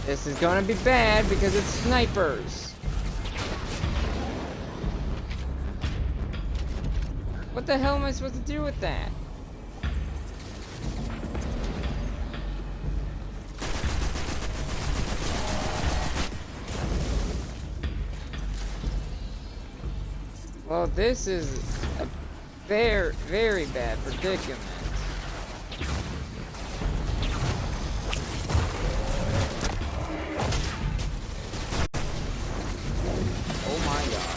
This is gonna be bad because it's snipers. What the hell am I supposed to do with that? Well, this is a very, very bad predicament. Oh my god.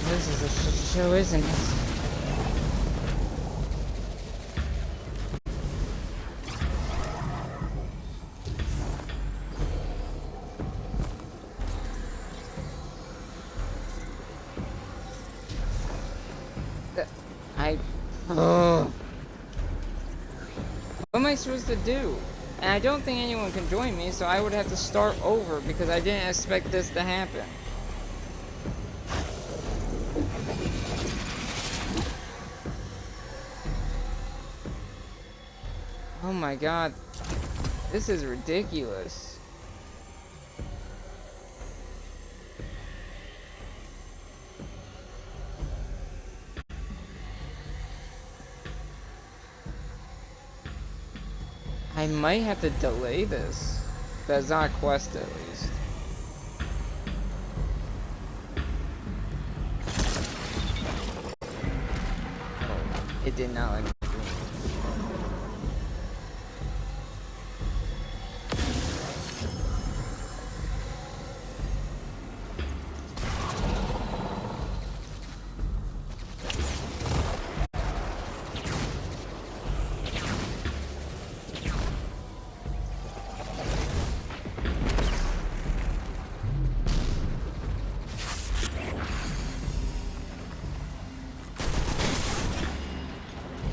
This is a shit show, isn't it? Ugh. What am I supposed to do? And I don't think anyone can join me, so I would have to start over because I didn't expect this to happen. Oh my god. This is ridiculous. I might have to delay this. That's not a quest, at least. Oh, it did not let me do it.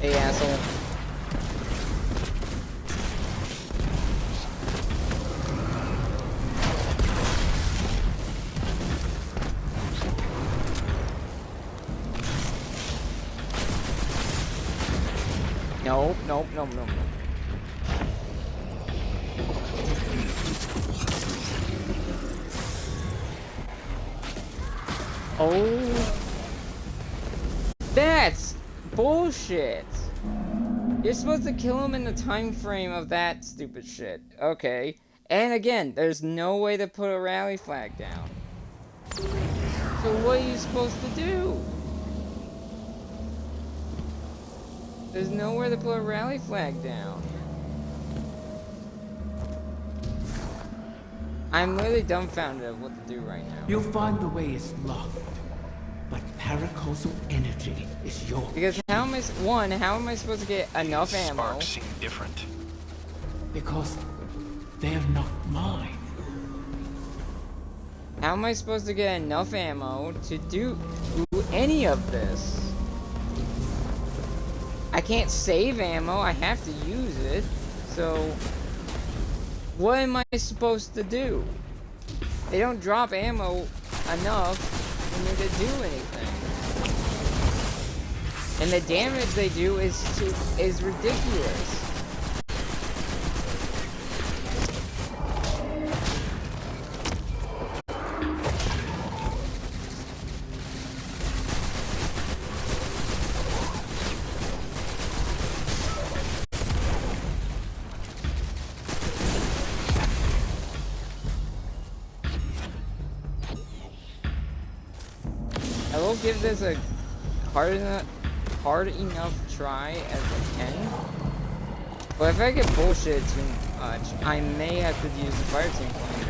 Hey, asshole. Nope, nope, nope, nope, nope. Oh. That's bullshit. You're supposed to kill him in the time frame of that stupid shit. Okay. And again, there's no way to put a rally flag down. So what are you supposed to do? There's nowhere to put a rally flag down. I'm literally dumbfounded of what to do right now. You'll find the way is locked, but paracausal energy is yours. Because how am I supposed to get enough These ammo? sparks seem different. Because they're not mine. How am I supposed to get enough ammo to do any of this? I can't save ammo, I have to use it. So, what am I supposed to do? They don't drop ammo enough for me to do anything. And the damage they do is ridiculous. I will give this a hard enough try as I can. But if I get bullshit too much, I may have to use the fire team commander.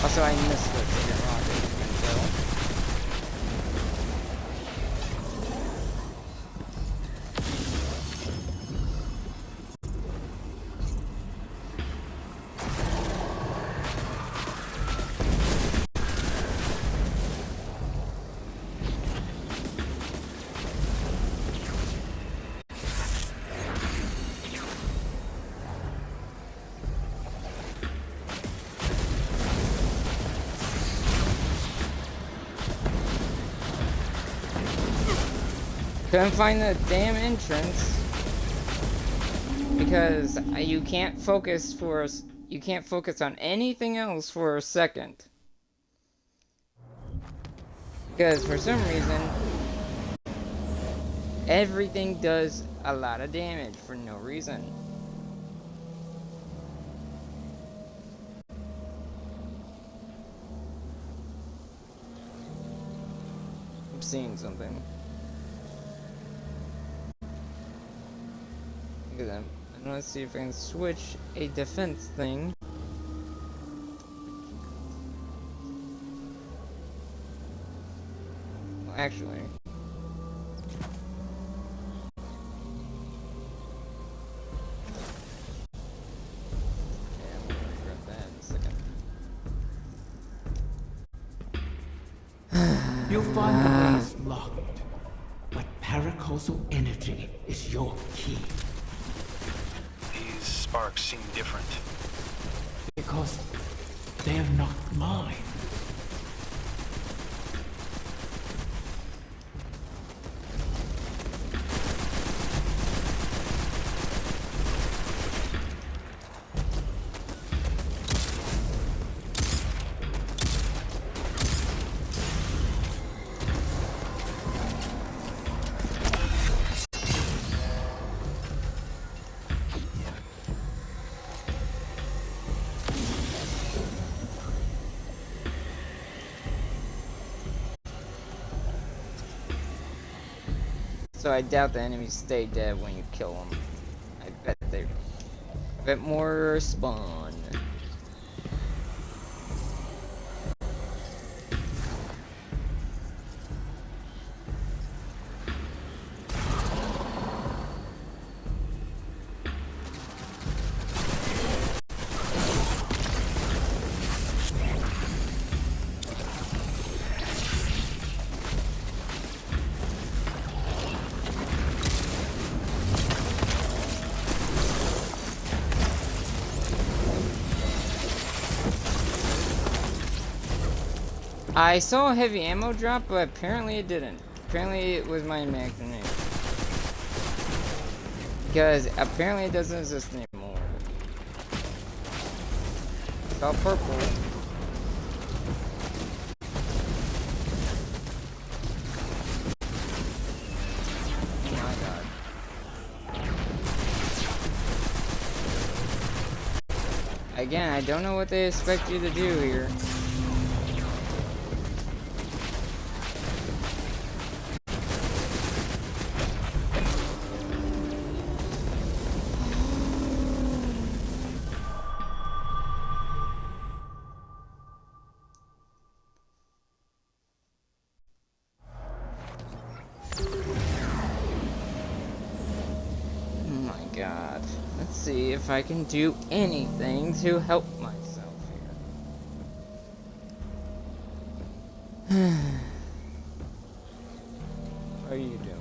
Also, I missed the second rocket, you can tell. Couldn't find the damn entrance because you can't focus on anything else for a second. Because for some reason everything does a lot of damage for no reason. I'm seeing something. I'm gonna see if I can switch a defense thing. Well, actually. Yeah, I'm gonna regret that in a second. You'll find the ways locked, but paracausal energy is your key. These sparks seem different. Because they're not mine. So I doubt the enemies stay dead when you kill them. I bet more spawn. I saw a heavy ammo drop, but apparently it didn't. Apparently it was my imagination. Because apparently it doesn't exist anymore. It's all purple. Oh my god. Again, I don't know what they expect you to do here. see if I can do anything to help myself here. What are you doing?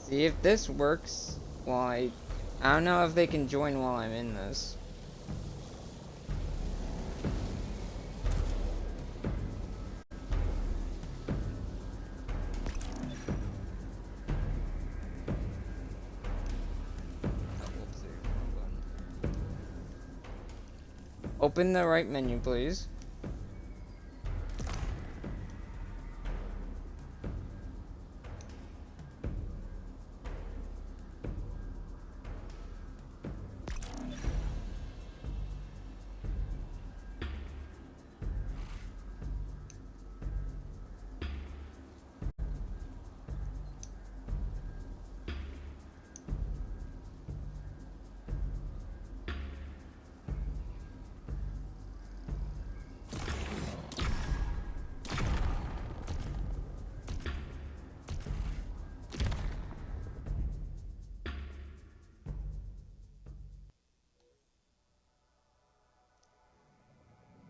See if this works. Well, I don't know if they can join while I'm in this. Open the right menu, please.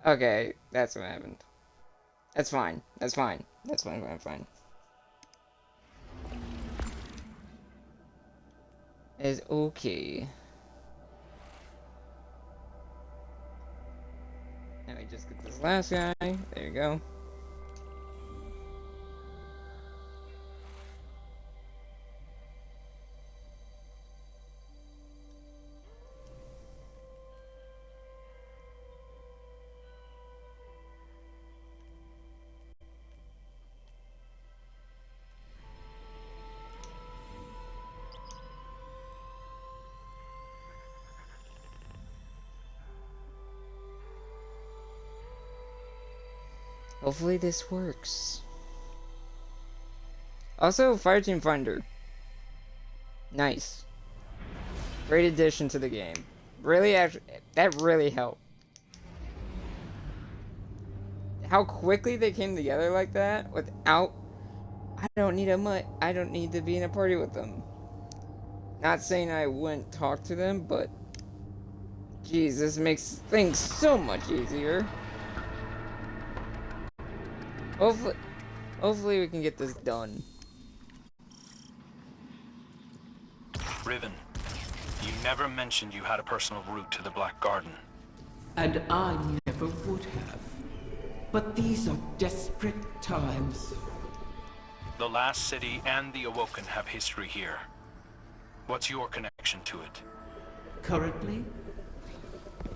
Okay, that's what happened. That's fine. That's fine. That's fine. I'm fine. Is okay. Now we just get this last guy. There you go. Hopefully this works. Also, Fireteam Finder. Nice. Great addition to the game. Really, actually, that really helped. How quickly they came together like that without... I don't need to be in a party with them. Not saying I wouldn't talk to them, but... Jeez, this makes things so much easier. Hopefully we can get this done. Riven, you never mentioned you had a personal route to the Black Garden. And I never would have. But these are desperate times. The last city and the Awoken have history here. What's your connection to it? Currently,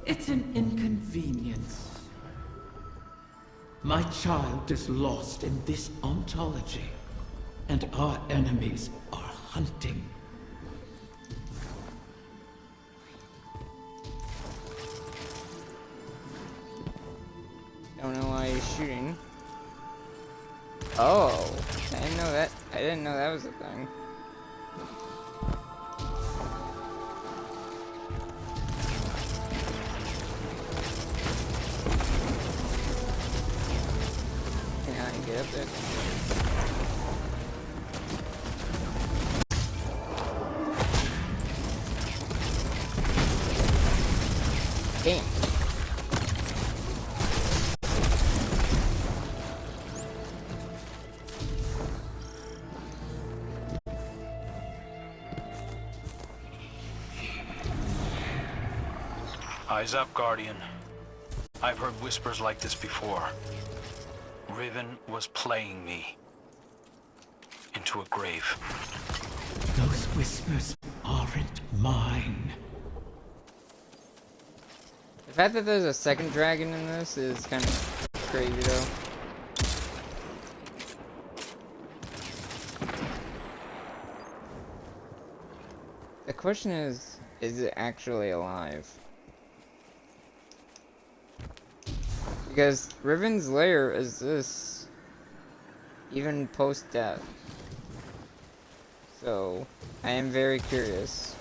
it's an inconvenience. My child is lost in this ontology, and our enemies are hunting. Don't know why he's shooting. Oh, I didn't know that. I didn't know that was a thing. Can I get up there? Damn. Eyes up, Guardian. I've heard whispers like this before. Riven was playing me into a grave. Those whispers aren't mine. The fact that there's a second dragon in this is kind of crazy, though. The question is it actually alive? Because Riven's lair is this, even post-death. So, I am very curious.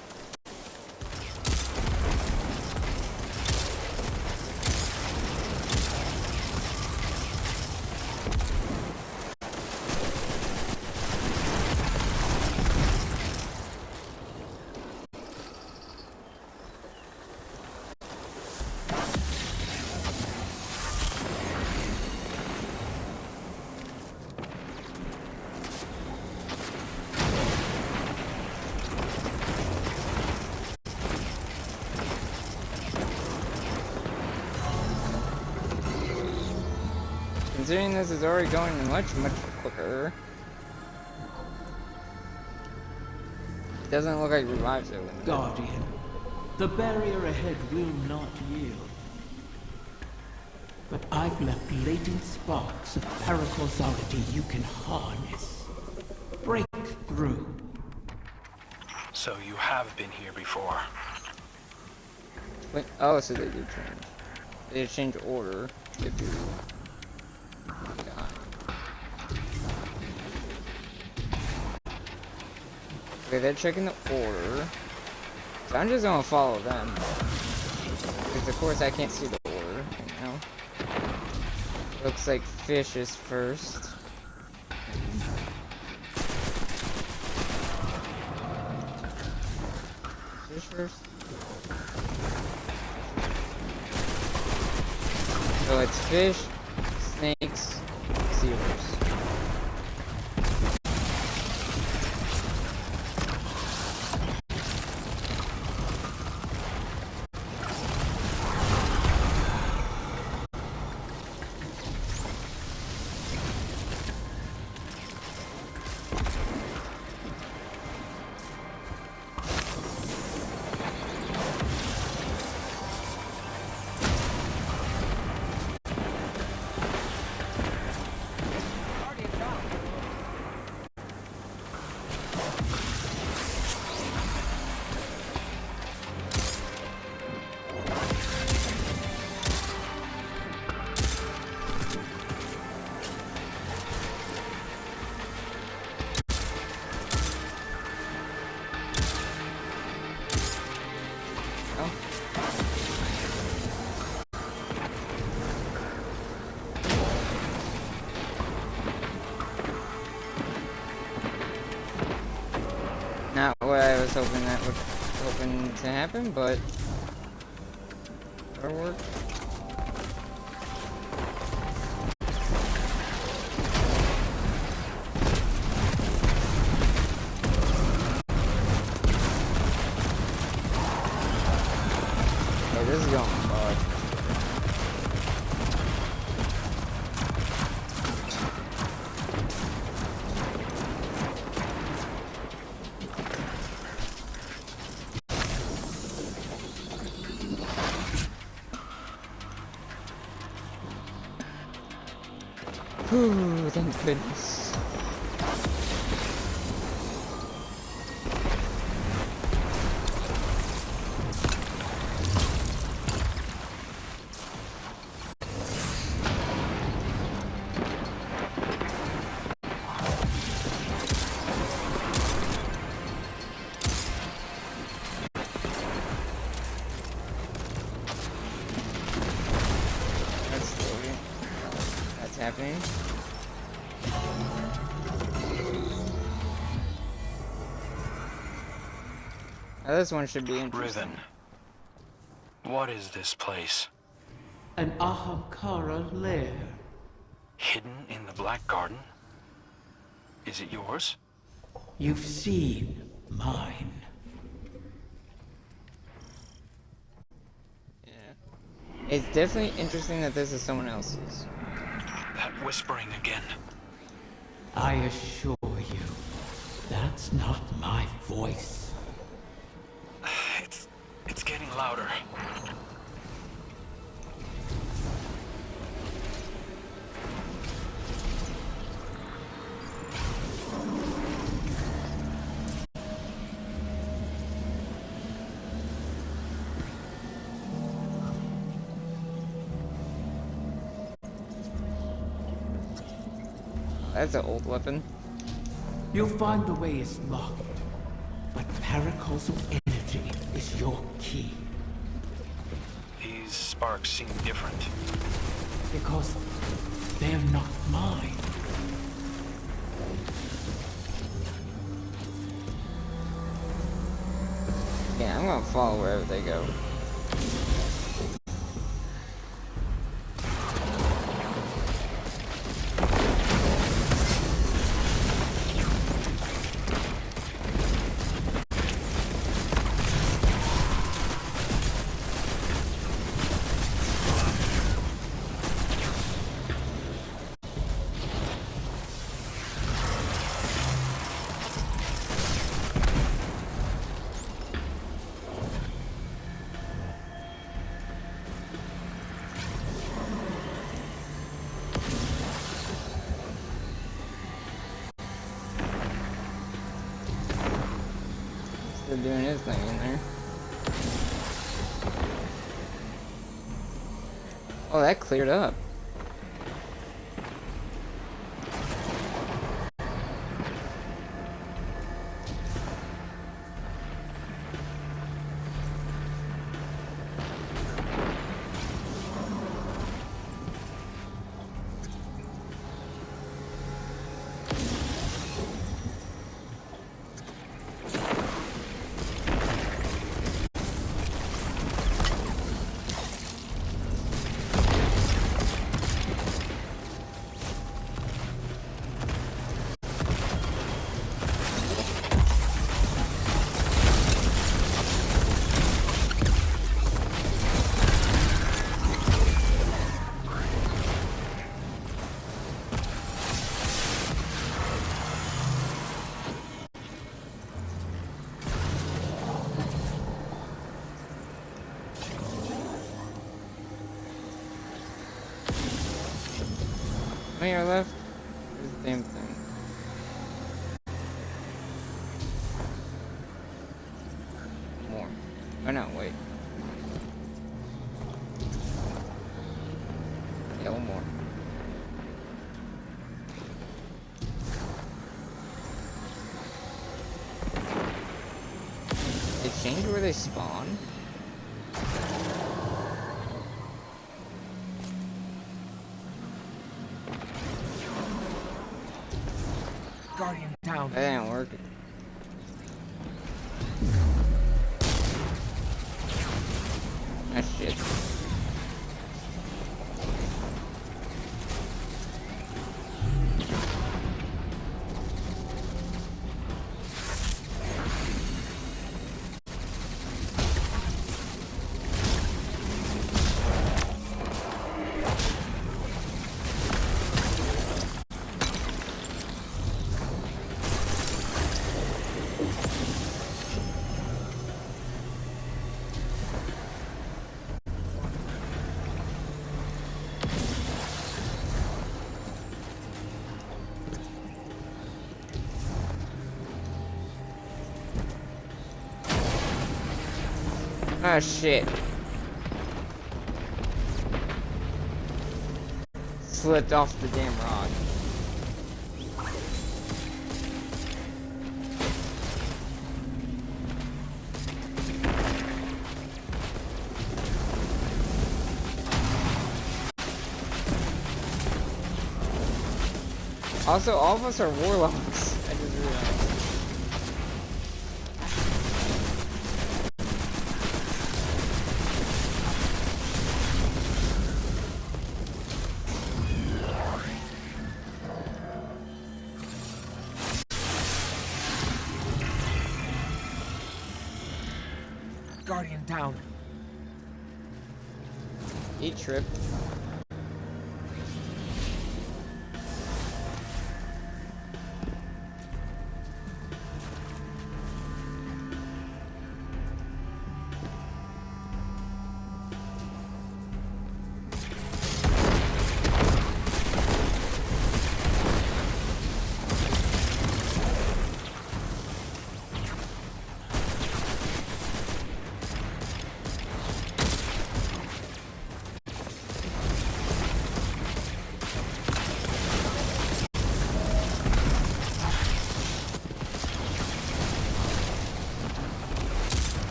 Considering this is already going much quicker. It doesn't look like revives are limited. Guardian, the barrier ahead will not yield. But I've left latent sparks of paracausality you can harness. Break through. So you have been here before. Wait, oh, so they do change. They change order if you... Okay, they're checking the order. So I'm just gonna follow them. Because of course I can't see the order right now. Looks like fish is first. Fish first? So it's fish, snakes, seals. was hoping to happen, but it'll work. Okay, this is going far. Whew, thank goodness. That's slowly. That's happening. Now this one should be interesting. Riven, what is this place? An Ahamkara lair. Hidden in the Black Garden? Is it yours? You've seen mine. Yeah. It's definitely interesting that this is someone else's. That whispering again. I assure you, that's not my voice. It's getting louder. That's an old weapon. You'll find the way is locked, but paracausal energy is your key. These sparks seem different. Because they're not mine. Yeah, I'm gonna follow wherever they go. Still doing his thing in there. Oh, that cleared up. How many are left? This damn thing. More. Oh no, wait. Yeah, one more. They change where they spawn? Guardian down. That didn't work. shit. Ah, shit. Slipped off the damn rock. Also, all of us are warlocks. I just realized. Guardian down. Eat trip.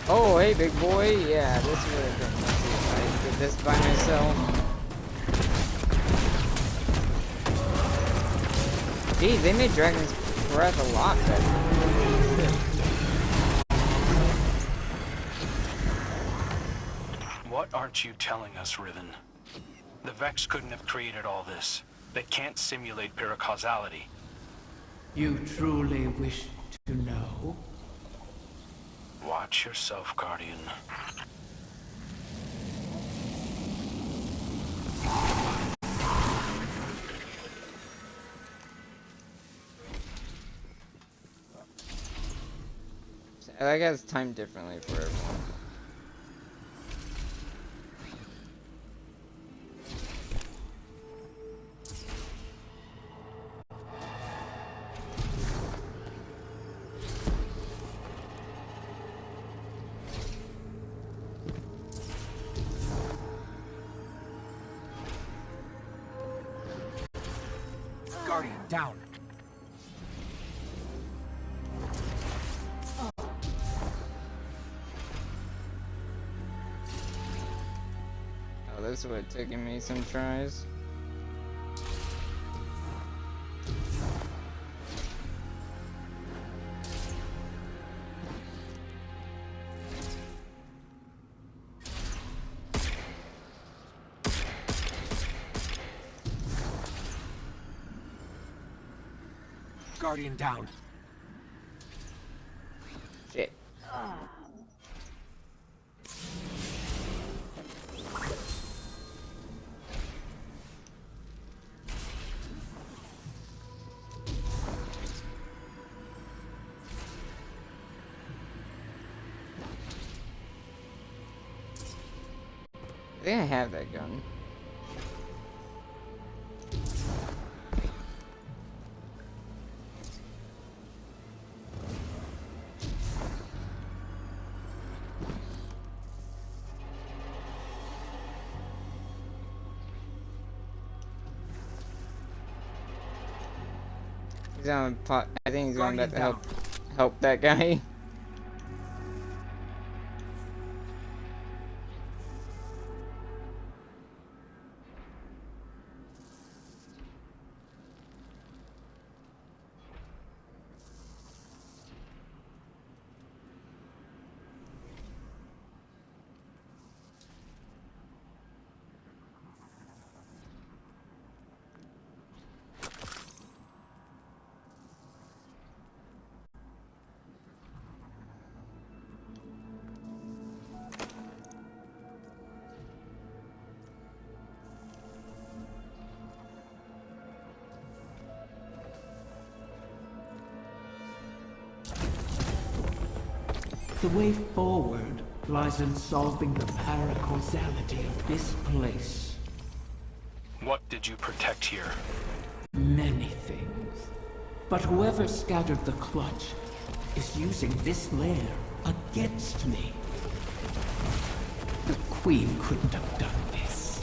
Oh, hey, big boy. Yeah, this would have been messy if I did this by myself. Geez, they made Dragon's Breath a lot better. What aren't you telling us, Riven? The Vex couldn't have created all this. They can't simulate paracausality. You truly wish to know? Watch yourself, Guardian. I guess timed differently for everyone. Guardian down. Oh, this would have taken me some tries. Guardian down. Shit. I think I have that gun. He's on pot. I think he's going back to help that guy. The way forward lies in solving the paracausality of this place. What did you protect here? Many things. But whoever scattered the clutch is using this lair against me. The Queen couldn't have done this.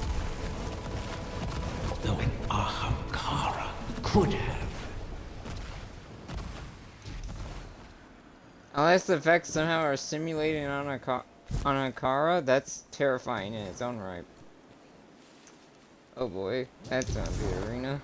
Though an Ahamkara could have. Unless the effects somehow are simulated on a Kara, that's terrifying in its own right. Oh boy, that's gonna be an arena.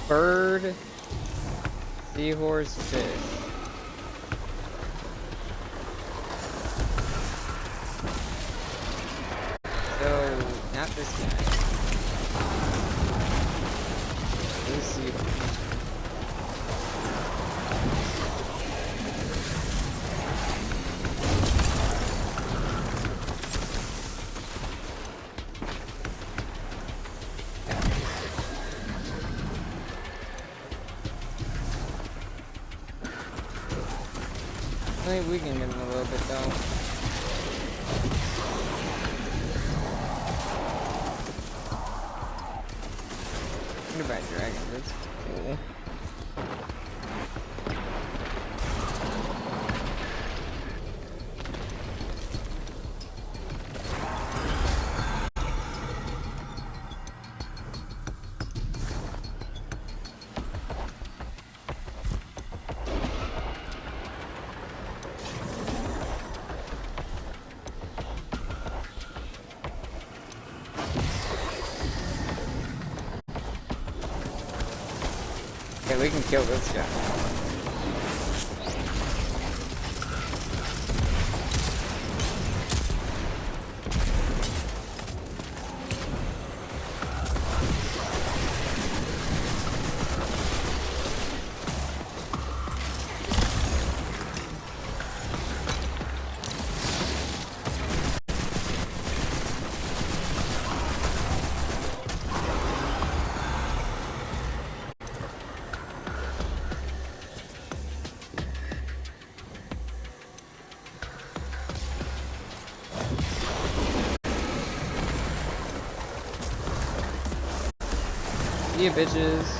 Bird, seahorse, fish. So, not this guy. This seahorse. I think we can get him a little bit though. What about dragons? That's cool. Okay, we can kill this guy. See ya, bitches.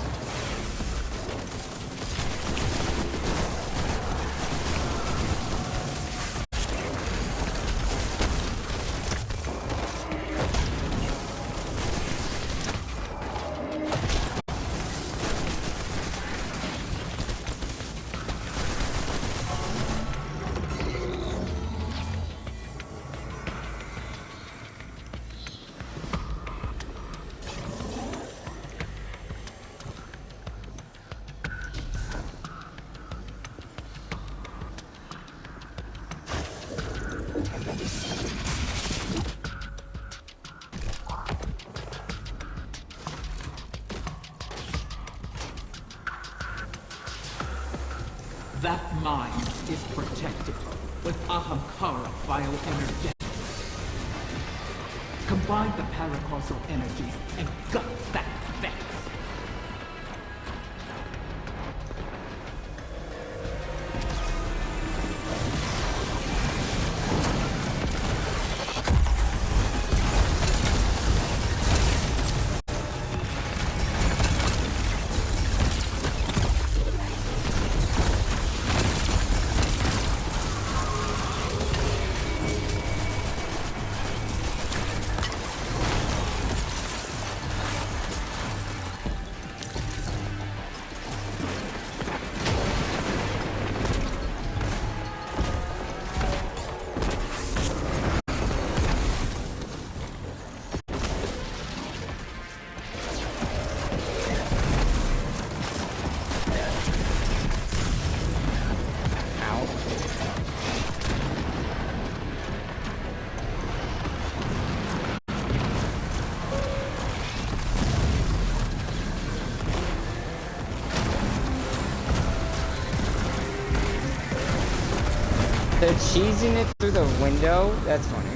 That mind is protected with Ahamkara bioenergetics. Combine the paracausal energies and gut that Vex. They're cheesing it through the window? That's funny.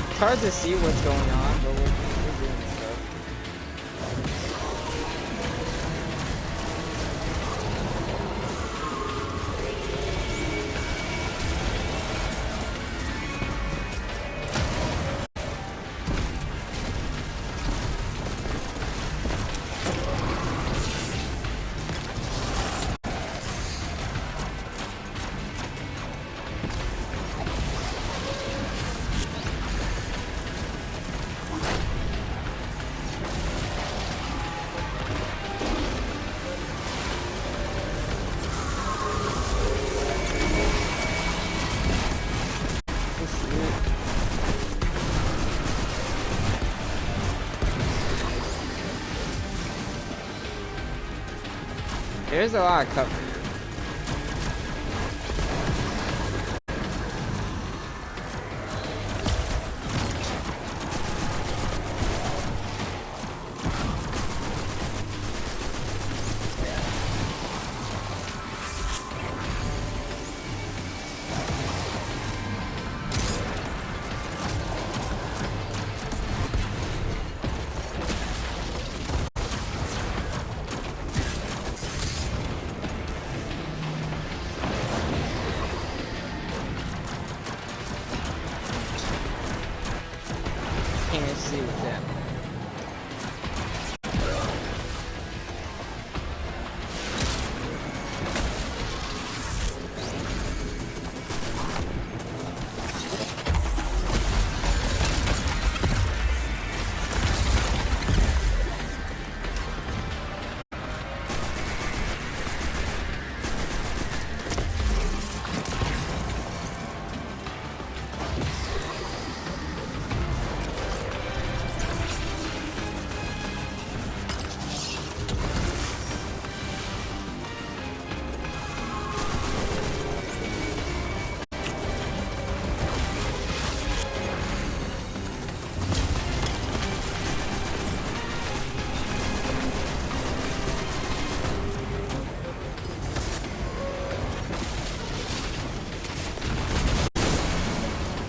It's hard to see what's going on, but we're doing stuff. There's a lot of cover. Can't see with that.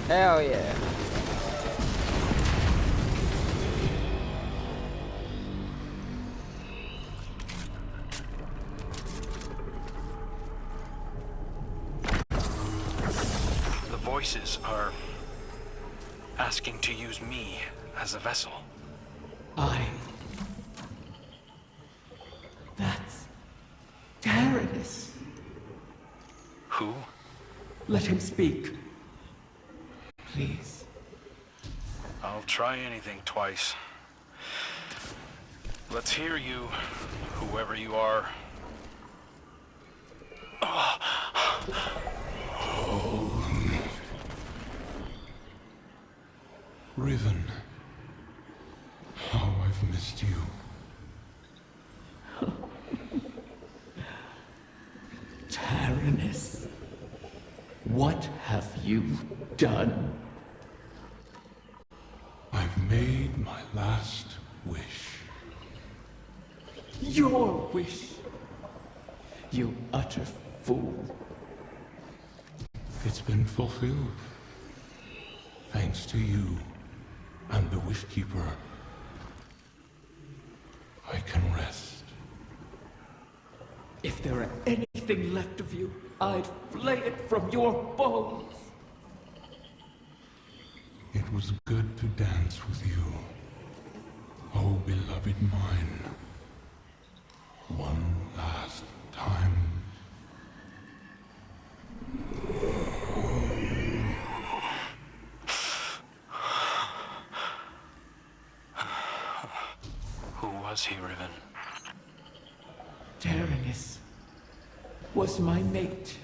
Hell yeah. The voices are asking to use me as a vessel. That's Taranis. Who? Let him speak. Please. I'll try anything twice. Let's hear you, whoever you are. Riven. How I've missed you. Taranis, what have you done? I've made my last wish. Your wish, you utter fool. It's been fulfilled. Thanks to you and the Wishkeeper. I can rest. If there were anything left of you, I'd flay it from your bones. It was good to dance with you. Oh, beloved mine. One last time. Who was he, Riven? Taranis was my mate.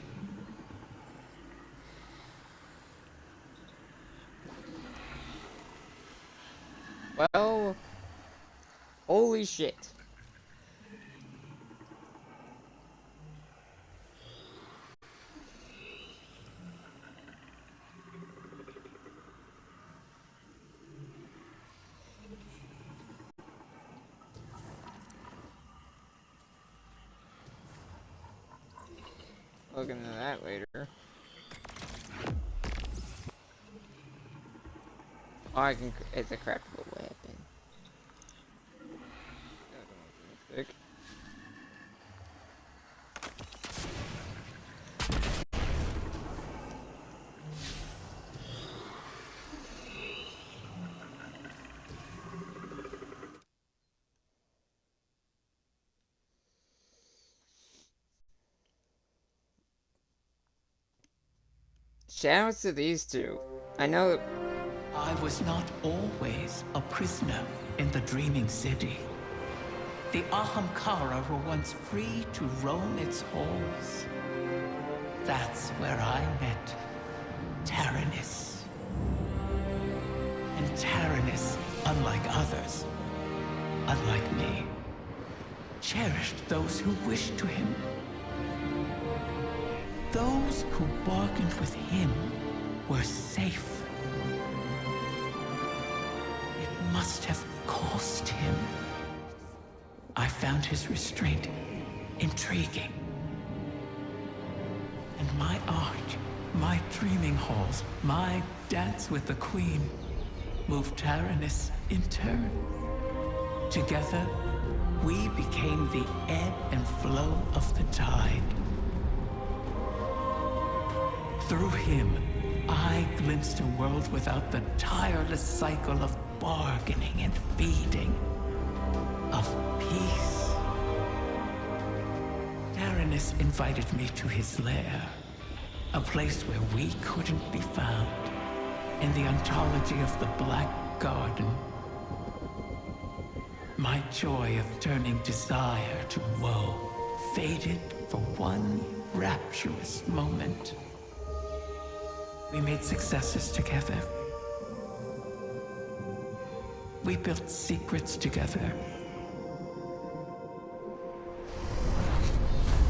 Well, holy shit. Look into that later. Oh, I can. It's a craftable weapon. Sick. Shoutouts to these two. I know. I was not always a prisoner in the Dreaming City. The Ahamkara were once free to roam its halls. That's where I met Taranis. And Taranis, unlike others, unlike me, cherished those who wished to him. Those who bargained with him were safe. It must have cost him. I found his restraint intriguing. And my art, my dreaming halls, my dance with the Queen moved Taranis in turn. Together, we became the ebb and flow of the tide. Through him, I glimpsed a world without the tireless cycle of bargaining and feeding. Of peace. Taranis invited me to his lair. A place where we couldn't be found. In the ontology of the Black Garden. My joy of turning desire to woe faded for one rapturous moment. We made successes together. We built secrets together.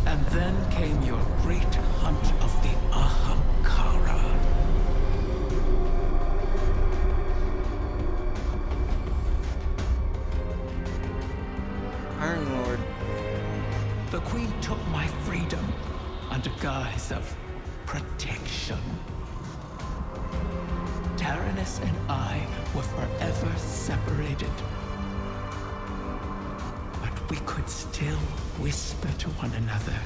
And then came your great hunt of the Ahamkara. Iron Lord. The Queen took my freedom under guise of protection. Taranis and I were forever separated. But we could still whisper to one another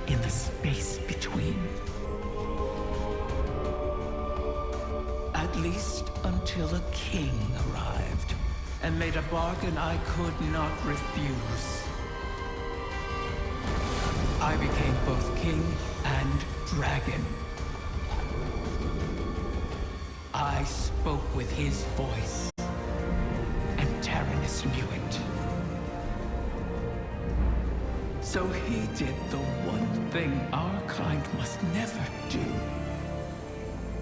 in the space between. At least until a king arrived and made a bargain I could not refuse. I became both king and dragon. I spoke with his voice, and Taranis knew it. So he did the one thing our kind must never do.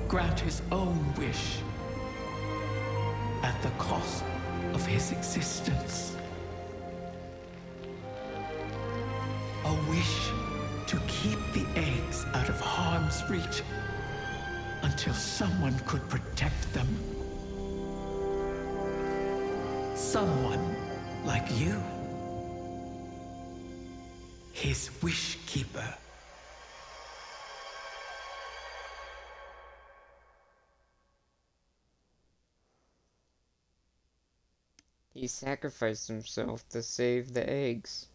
Grant his own wish at the cost of his existence. A wish to keep the eggs out of harm's reach until someone could protect them. Someone like you. His wish keeper. He sacrificed himself to save the eggs.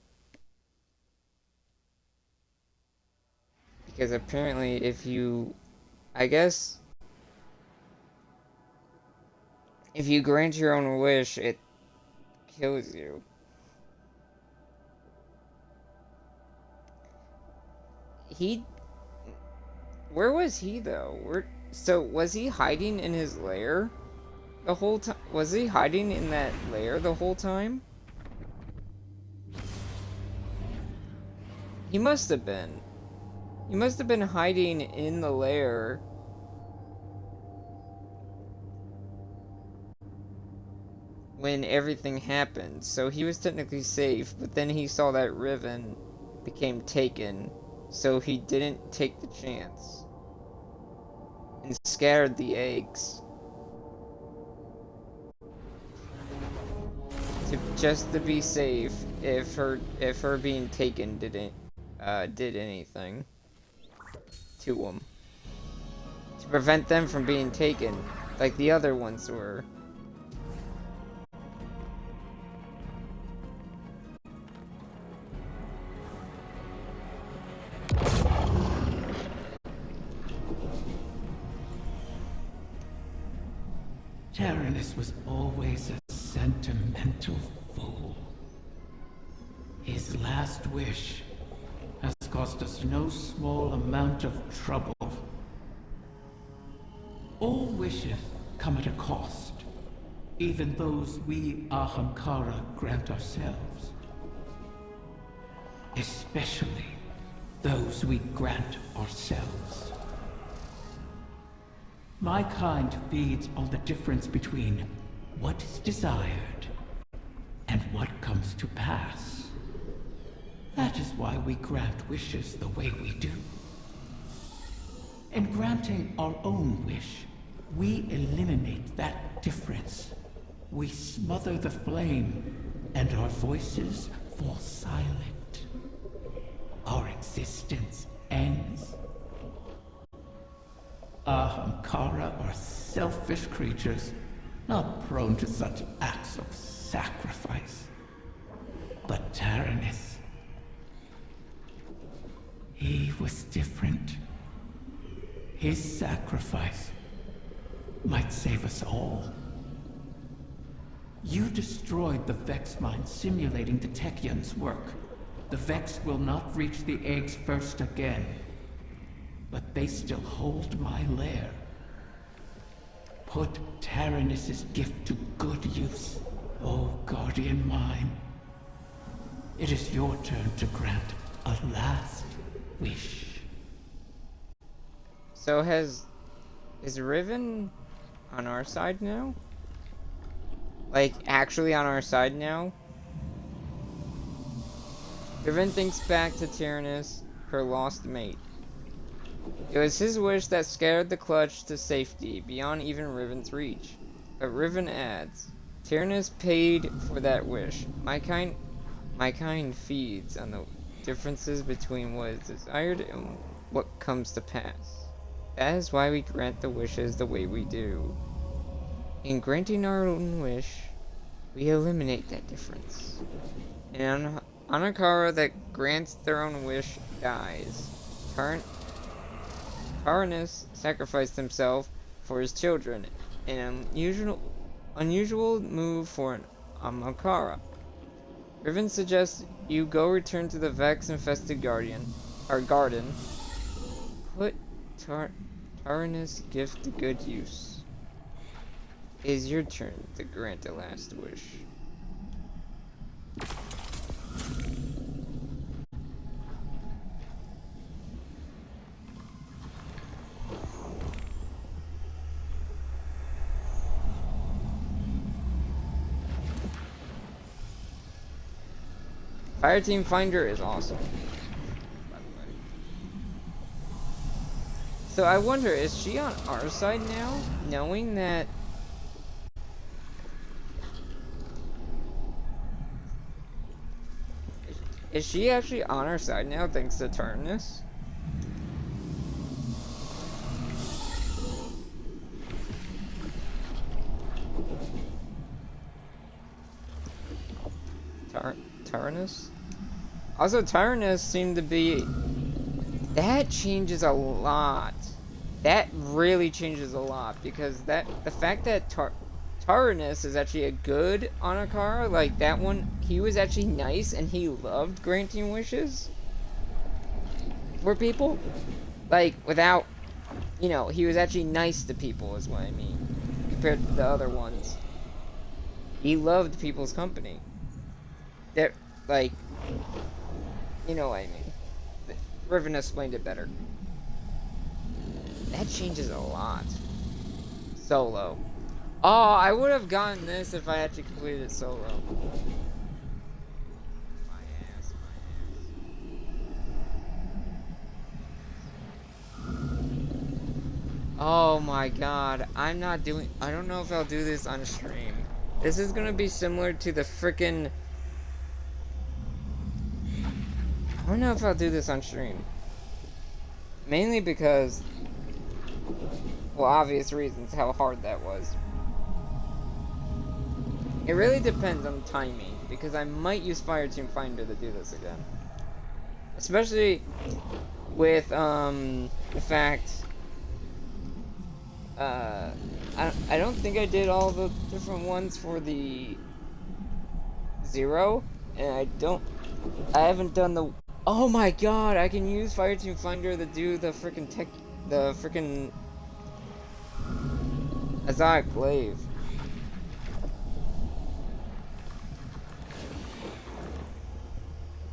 Because apparently if you, I guess, if you grant your own wish, it kills you. Where was he though? So was he hiding in his lair the whole time? Was he hiding in that lair the whole time? He must have been. He must have been hiding in the lair. When everything happened, so he was technically safe, but then he saw that Riven became taken, so he didn't take the chance and scattered the eggs just to be safe if her being taken did anything to them, to prevent them from being taken like the other ones were. Tyrannus was always a sentimental fool. His last wish has caused us no small amount of trouble. All wishes come at a cost, even those we Ahamkara grant ourselves. Especially those we grant ourselves. My kind feeds on the difference between what is desired and what comes to pass. That is why we grant wishes the way we do. In granting our own wish, we eliminate that difference. We smother the flame, and our voices fall silent. Our existence ends. Ahamkara are selfish creatures, not prone to such acts of sacrifice. But Tyrannus, he was different. His sacrifice might save us all. You destroyed the Vex mine simulating the Techion's work. The Vex will not reach the eggs first again. But they still hold my lair. Put Tyrannus' gift to good use, O guardian mine. It is your turn to grant a last wish. So is Riven on our side now? Like, actually on our side now? Riven thinks back to Tyrannus, her lost mate. It was his wish that scattered the clutch to safety, beyond even Riven's reach. But Riven adds, Tyrannus paid for that wish. My kind feeds on the differences between what is desired and what comes to pass. That is why we grant the wishes the way we do. In granting our own wish, we eliminate that difference. And Anakara that grants their own wish dies. Tyrannus sacrificed himself for his children, an unusual move for an Amakara. Riven suggests you go return to the Vex-infested garden. Put Tyrannus' gift to good use. It is your turn to grant a last wish. Fireteam Finder is awesome. By the way. So I wonder, is she on our side now, knowing that? Is she actually on our side now, thanks to Turnus? Tyrannus? Also, Tyrannus seemed to be... That changes a lot. That really changes a lot, because the fact that Tyrannus is actually a good Anakara, like that one, he was actually nice and he loved granting wishes for people. Like, without, you know, he was actually nice to people is what I mean, compared to the other ones. He loved people's company. They're, like, you know what I mean. Riven explained it better. That changes a lot. Solo. Oh, I would have gotten this if I actually completed it solo. My ass, my ass. Oh my god. I don't know if I'll do this on stream. This is gonna be similar to the frickin'... I don't know if I'll do this on stream. Mainly because... well, obvious reasons, how hard that was. It really depends on timing, because I might use Fireteam Finder to do this again. Especially with, the fact... I don't think I did all the different ones for the... 0, and I haven't done the... Oh my god, I can use Fireteam Finder to do the frickin' Azaric Glaive.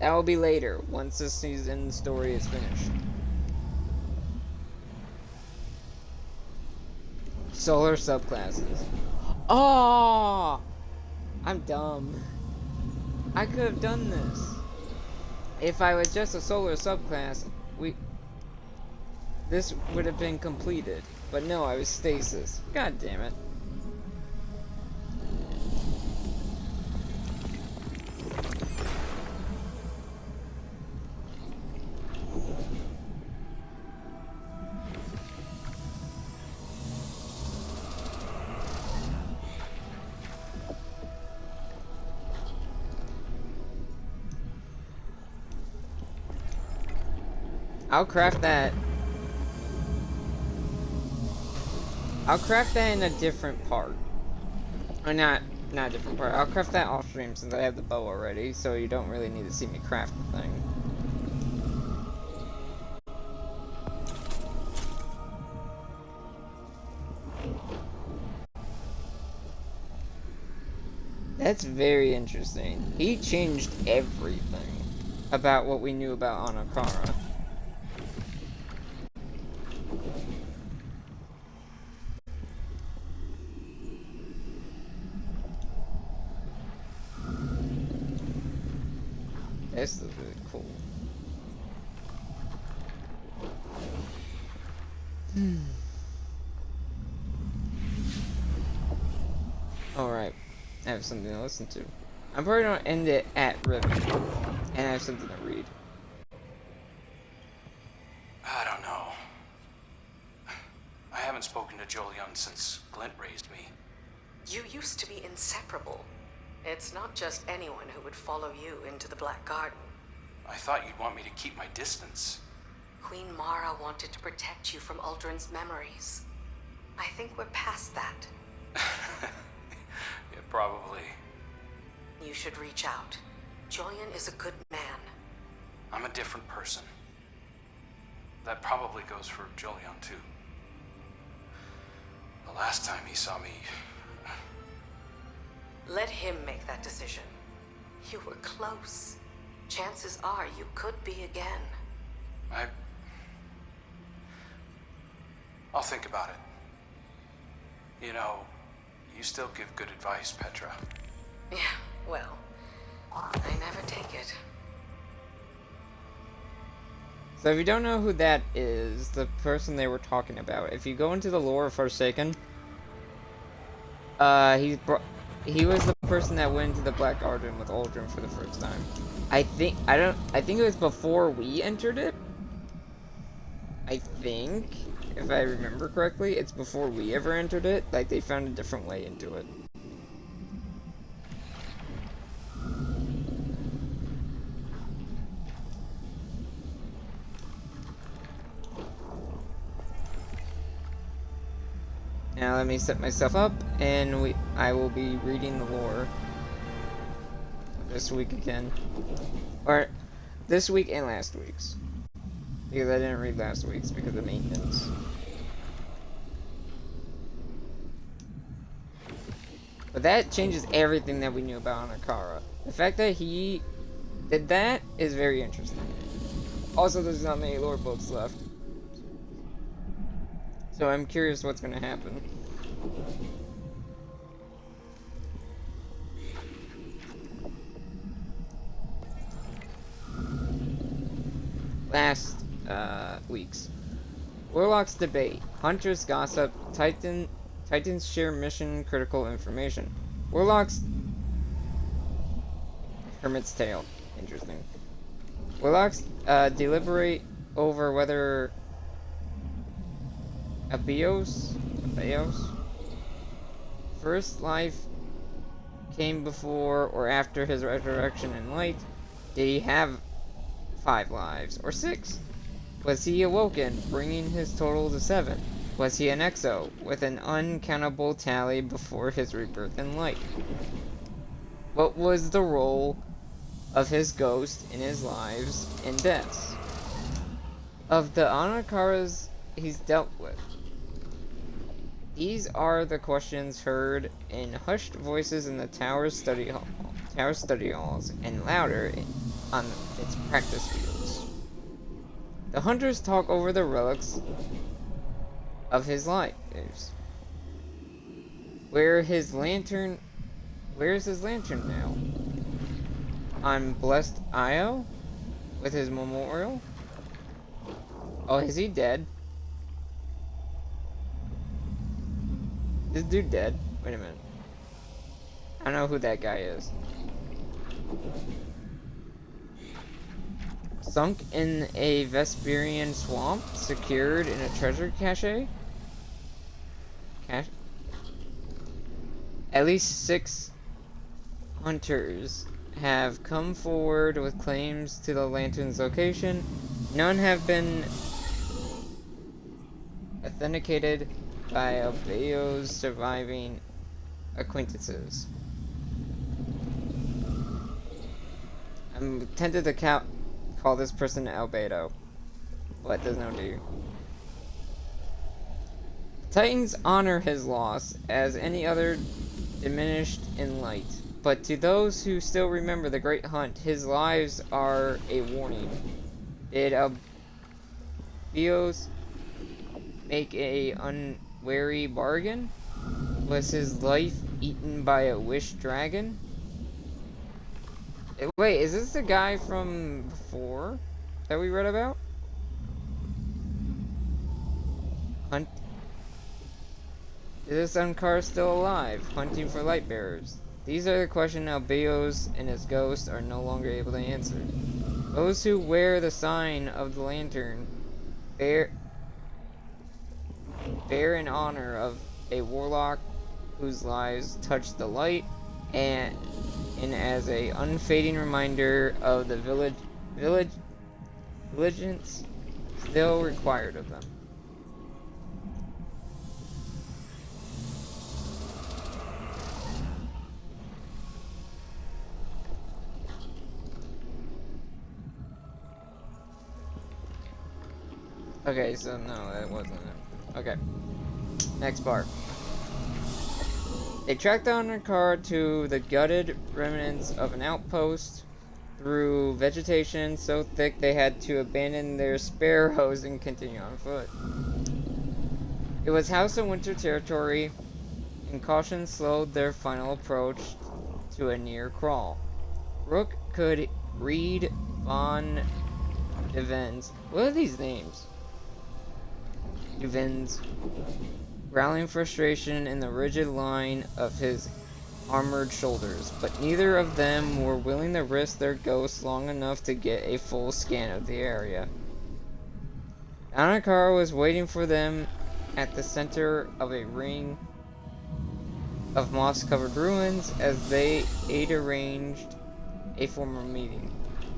That will be later, once this season story is finished. Solar subclasses. Oh! I'm dumb. I could have done this. If I was just a solar subclass, this would have been completed. But no, I was stasis. God damn it. I'll craft that. I'll craft that in a different part. Or not a different part. I'll craft that off stream since I have the bow already, so you don't really need to see me craft the thing. That's very interesting. He changed everything about what we knew about Anakara. This is really cool. Alright. I have something to listen to. I'm probably gonna end it at Riven. And I have something to read. I don't know. I haven't spoken to Jolyon since Glint raised me. You used to be inseparable. It's not just anyone who would follow you into the Black Garden. I thought you'd want me to keep my distance. Queen Mara wanted to protect you from Uldren's memories. I think we're past that. Yeah, probably. You should reach out. Jolyon is a good man. I'm a different person. That probably goes for Jolyon, too. The last time he saw me... Let him make that decision. You were close. Chances are you could be again. I'll think about it. You know, you still give good advice, Petra. Yeah, well, I never take it. So if you don't know who that is, the person they were talking about, if you go into the lore of Forsaken, he was the person that went into the Black Garden with Aldrin for the first time. I think it was before we entered it. I think, if I remember correctly, it's before we ever entered it. Like, they found a different way into it. Now let me set myself up, and I will be reading the lore this week again. Or, this week and last week's. Because I didn't read last week's because of maintenance. But that changes everything that we knew about Anakara. The fact that he did that is very interesting. Also, there's not many lore books left. So I'm curious what's going to happen. Last weeks. Warlocks debate. Hunters gossip. Titans share mission critical information. Warlocks... Hermit's Tale. Interesting. Warlocks deliberate over whether Abios first life came before or after his resurrection in light. Did he have 5 lives or 6? Was he awoken, bringing his total to 7? Was he an exo with an uncountable tally before his rebirth in light? What was the role of his ghost in his lives and deaths? Of the Anakaras he's dealt with. These are the questions heard in hushed voices in the tower study halls, and louder on its practice fields. The hunters talk over the relics of his lives. Where's his lantern now? On Blessed Isle? With his memorial? Oh, is he dead? This dude dead? Wait a minute. I don't know who that guy is. Sunk in a Vesperian swamp, secured in a treasure cache? At least 6 hunters have come forward with claims to the lantern's location. None have been authenticated by Albeo's surviving acquaintances. I'm tempted to call this person Albedo, but there's no do. Titans honor his loss as any other diminished in light, but to those who still remember the great hunt, his lives are a warning. Did Albeo's make a unwary bargain? Was his life eaten by a wish dragon? Wait, is this the guy from before that we read about? Hunt. Is this Ankar still alive, hunting for light bearers? These are the questions Albeos and his ghost are no longer able to answer. Those who wear the sign of the lantern bear in honor of a warlock whose lives touch the light, and as a unfading reminder of the vigilance still required of them. Okay, so no, that wasn't it. Okay. Next part. They tracked down their car to the gutted remnants of an outpost through vegetation so thick they had to abandon their sparrows and continue on foot. It was House of Winter territory, and caution slowed their final approach to a near crawl. Rook could read Von Divens. What are these names? Divens. Growling frustration in the rigid line of his armored shoulders, but neither of them were willing to risk their ghosts long enough to get a full scan of the area. Anakara was waiting for them at the center of a ring of moss-covered ruins as they had arranged a formal meeting.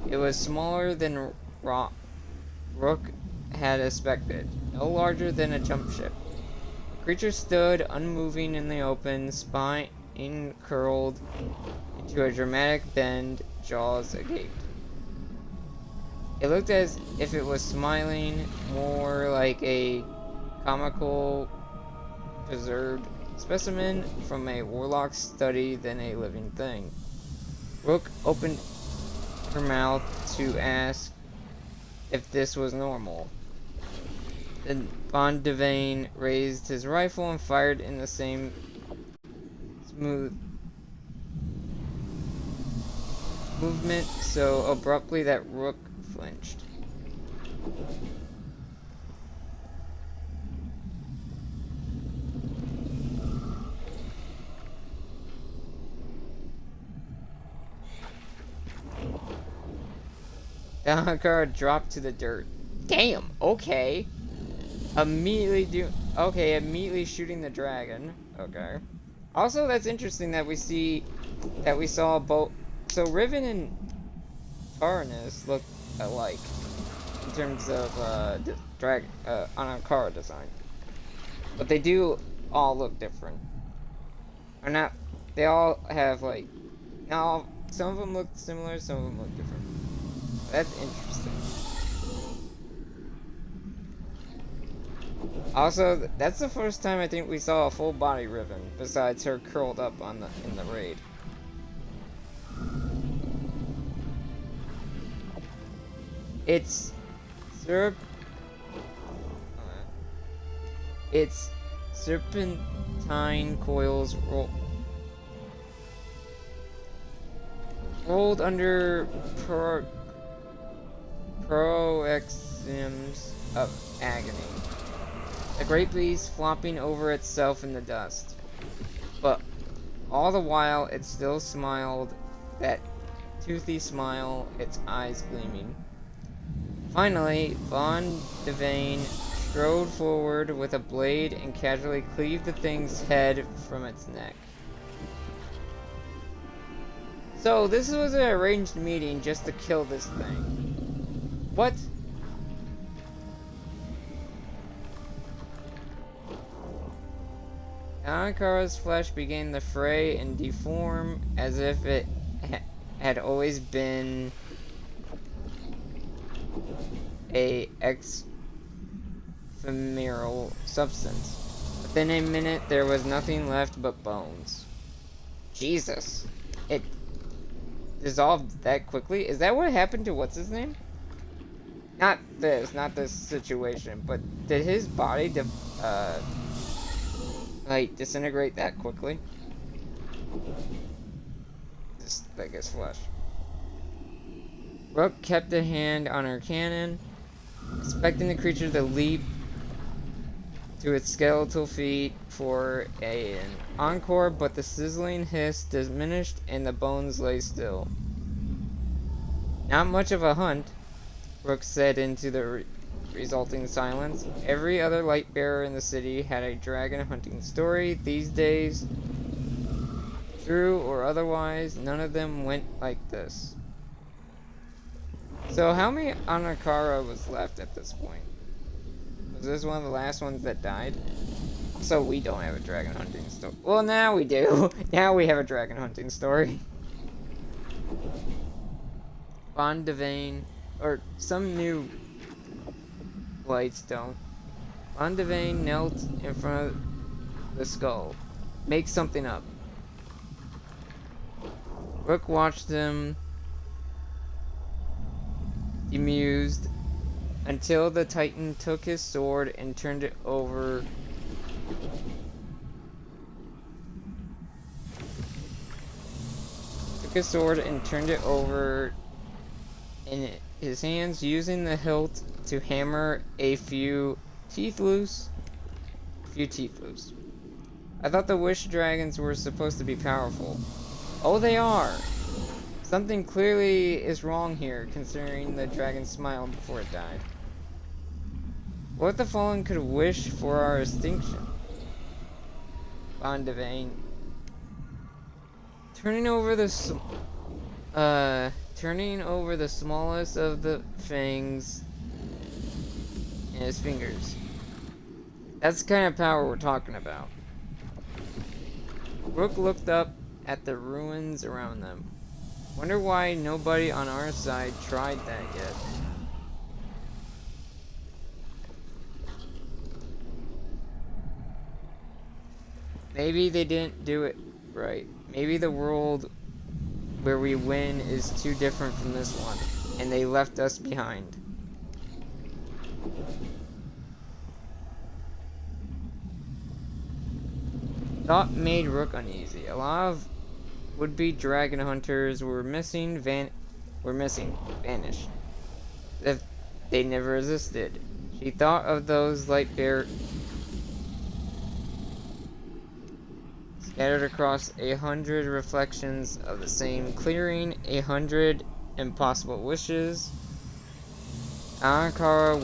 It was smaller than Rook had expected, no larger than a jump ship. The creature stood unmoving in the open, spine curled into a dramatic bend, jaws agape. It looked as if it was smiling, more like a comical, preserved specimen from a warlock's study than a living thing. Rook opened her mouth to ask if this was normal. Then Von Devane raised his rifle and fired in the same smooth movement so abruptly that Rook flinched. Dahakar dropped to the dirt. Damn, okay. Immediately shooting the dragon. Okay. Also, that's interesting that we saw both. So Riven and Taranis look alike in terms of Anakara design, but they do all look different. Or not? They all have like now. Some of them look similar, some of them look different. That's interesting. Also, that's the first time I think we saw a full body Riven, besides her curled up in the raid. Its serpentine coils rolled under paroxysms of agony. The great beast flopping over itself in the dust. But all the while it still smiled, that toothy smile, its eyes gleaming. Finally, Von Devane strode forward with a blade and casually cleaved the thing's head from its neck. So, this was an arranged meeting just to kill this thing. What? Anakara's flesh began to fray and deform as if it had always been a ephemeral substance. Within a minute, there was nothing left but bones. Jesus. It dissolved that quickly? Is that what happened to what's his name? Not this situation, but did his body like disintegrate that quickly? Just like his flesh. Rook kept a hand on her cannon, expecting the creature to leap to its skeletal feet for an encore, but the sizzling hiss diminished and the bones lay still. Not much of a hunt, Rook said into the resulting silence. Every other light bearer in the city had a dragon hunting story. These days, true or otherwise, none of them went like this. So how many Anakara was left at this point? Was this one of the last ones that died? So we don't have a dragon hunting story. Well, now we do. Now we have a dragon hunting story. Von Devane, or some new Lightstone. Von Devane knelt in front of the skull. Make something up. Rook watched him, bemused, until the Titan took his sword and turned it over. Took his sword and turned it over in his hands, using the hilt to hammer a few teeth loose. I thought the wish dragons were supposed to be powerful. Oh, they are! Something clearly is wrong here, considering the dragon smiled before it died. What if the fallen could wish for our extinction? Bondivane. Turning over the smallest of the fangs in his fingers. That's the kind of power we're talking about. Rook looked up at the ruins around them. Wonder why nobody on our side tried that yet. Maybe they didn't do it right. Maybe the world where we win is too different from this one, and they left us behind. Thought made Rook uneasy. A lot of would-be dragon hunters were vanished. If they never existed. She thought of those light bear scattered across 100 reflections of the same clearing, 100 impossible wishes. The Anakara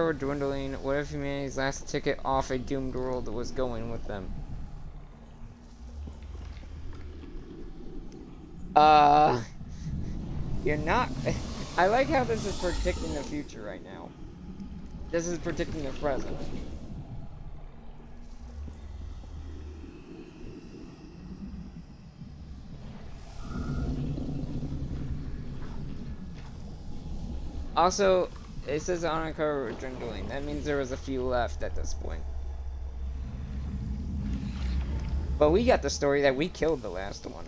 were dwindling. What if humanity's last ticket off a doomed world was going with them? You're not... I like how this is predicting the future right now. This is predicting the present. Also, it says Anakara were dwindling. That means there was a few left at this point. But we got the story that we killed the last one.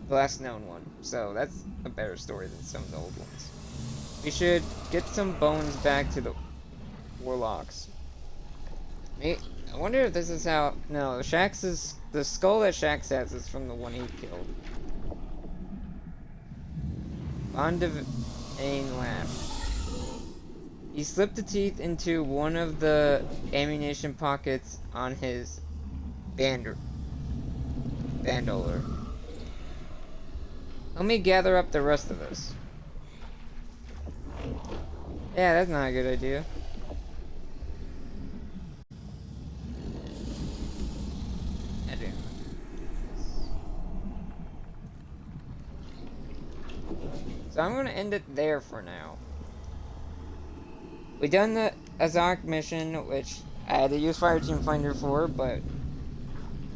The last known one. So that's a better story than some of the old ones. We should get some bones back to the warlocks. I wonder if this is how... No, the skull that Shax has is from the one he killed. Bondivane laughed. He slipped the teeth into one of the ammunition pockets on his bandolier. Let me gather up the rest of this. Yeah, that's not a good idea. So I'm going to end it there for now. We done the Azak mission, which I had to use Fireteam Finder for, but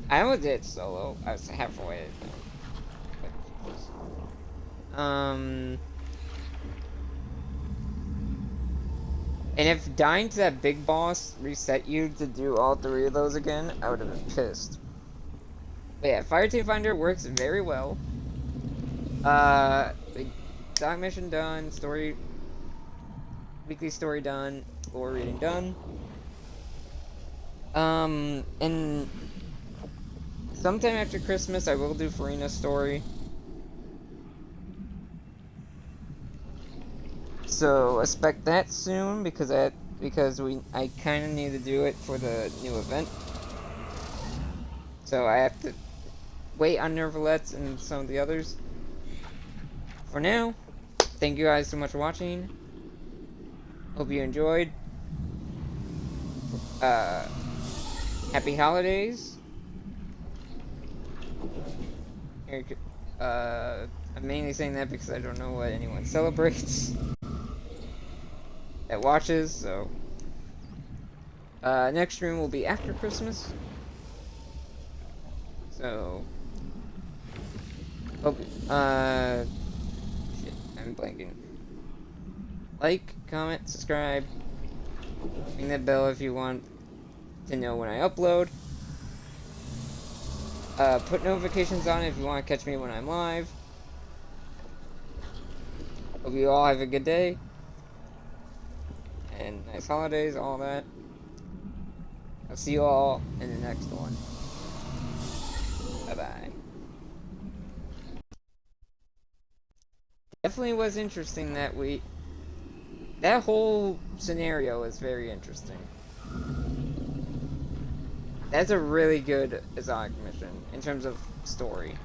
I almost did it solo. I was halfway done. And if dying to that big boss reset you to do all three of those again, I would have been pissed. But yeah, Fireteam Finder works very well. Doc mission done, weekly story done, lore reading done. And sometime after Christmas, I will do Farina's story. So expect that soon because I kind of need to do it for the new event. So I have to wait on Nervalets and some of the others. For now, thank you guys so much for watching. Hope you enjoyed. Happy holidays. I'm mainly saying that because I don't know what anyone celebrates that watches, so next stream will be after Christmas. So hope I'm blanking. Like, comment, subscribe, ring that bell if you want to know when I upload. Put notifications on if you want to catch me when I'm live. Hope you all have a good day. And nice holidays, all that. I'll see you all in the next one. Bye-bye. definitely was interesting that that whole scenario is very interesting. That's a really good Azog mission in terms of story.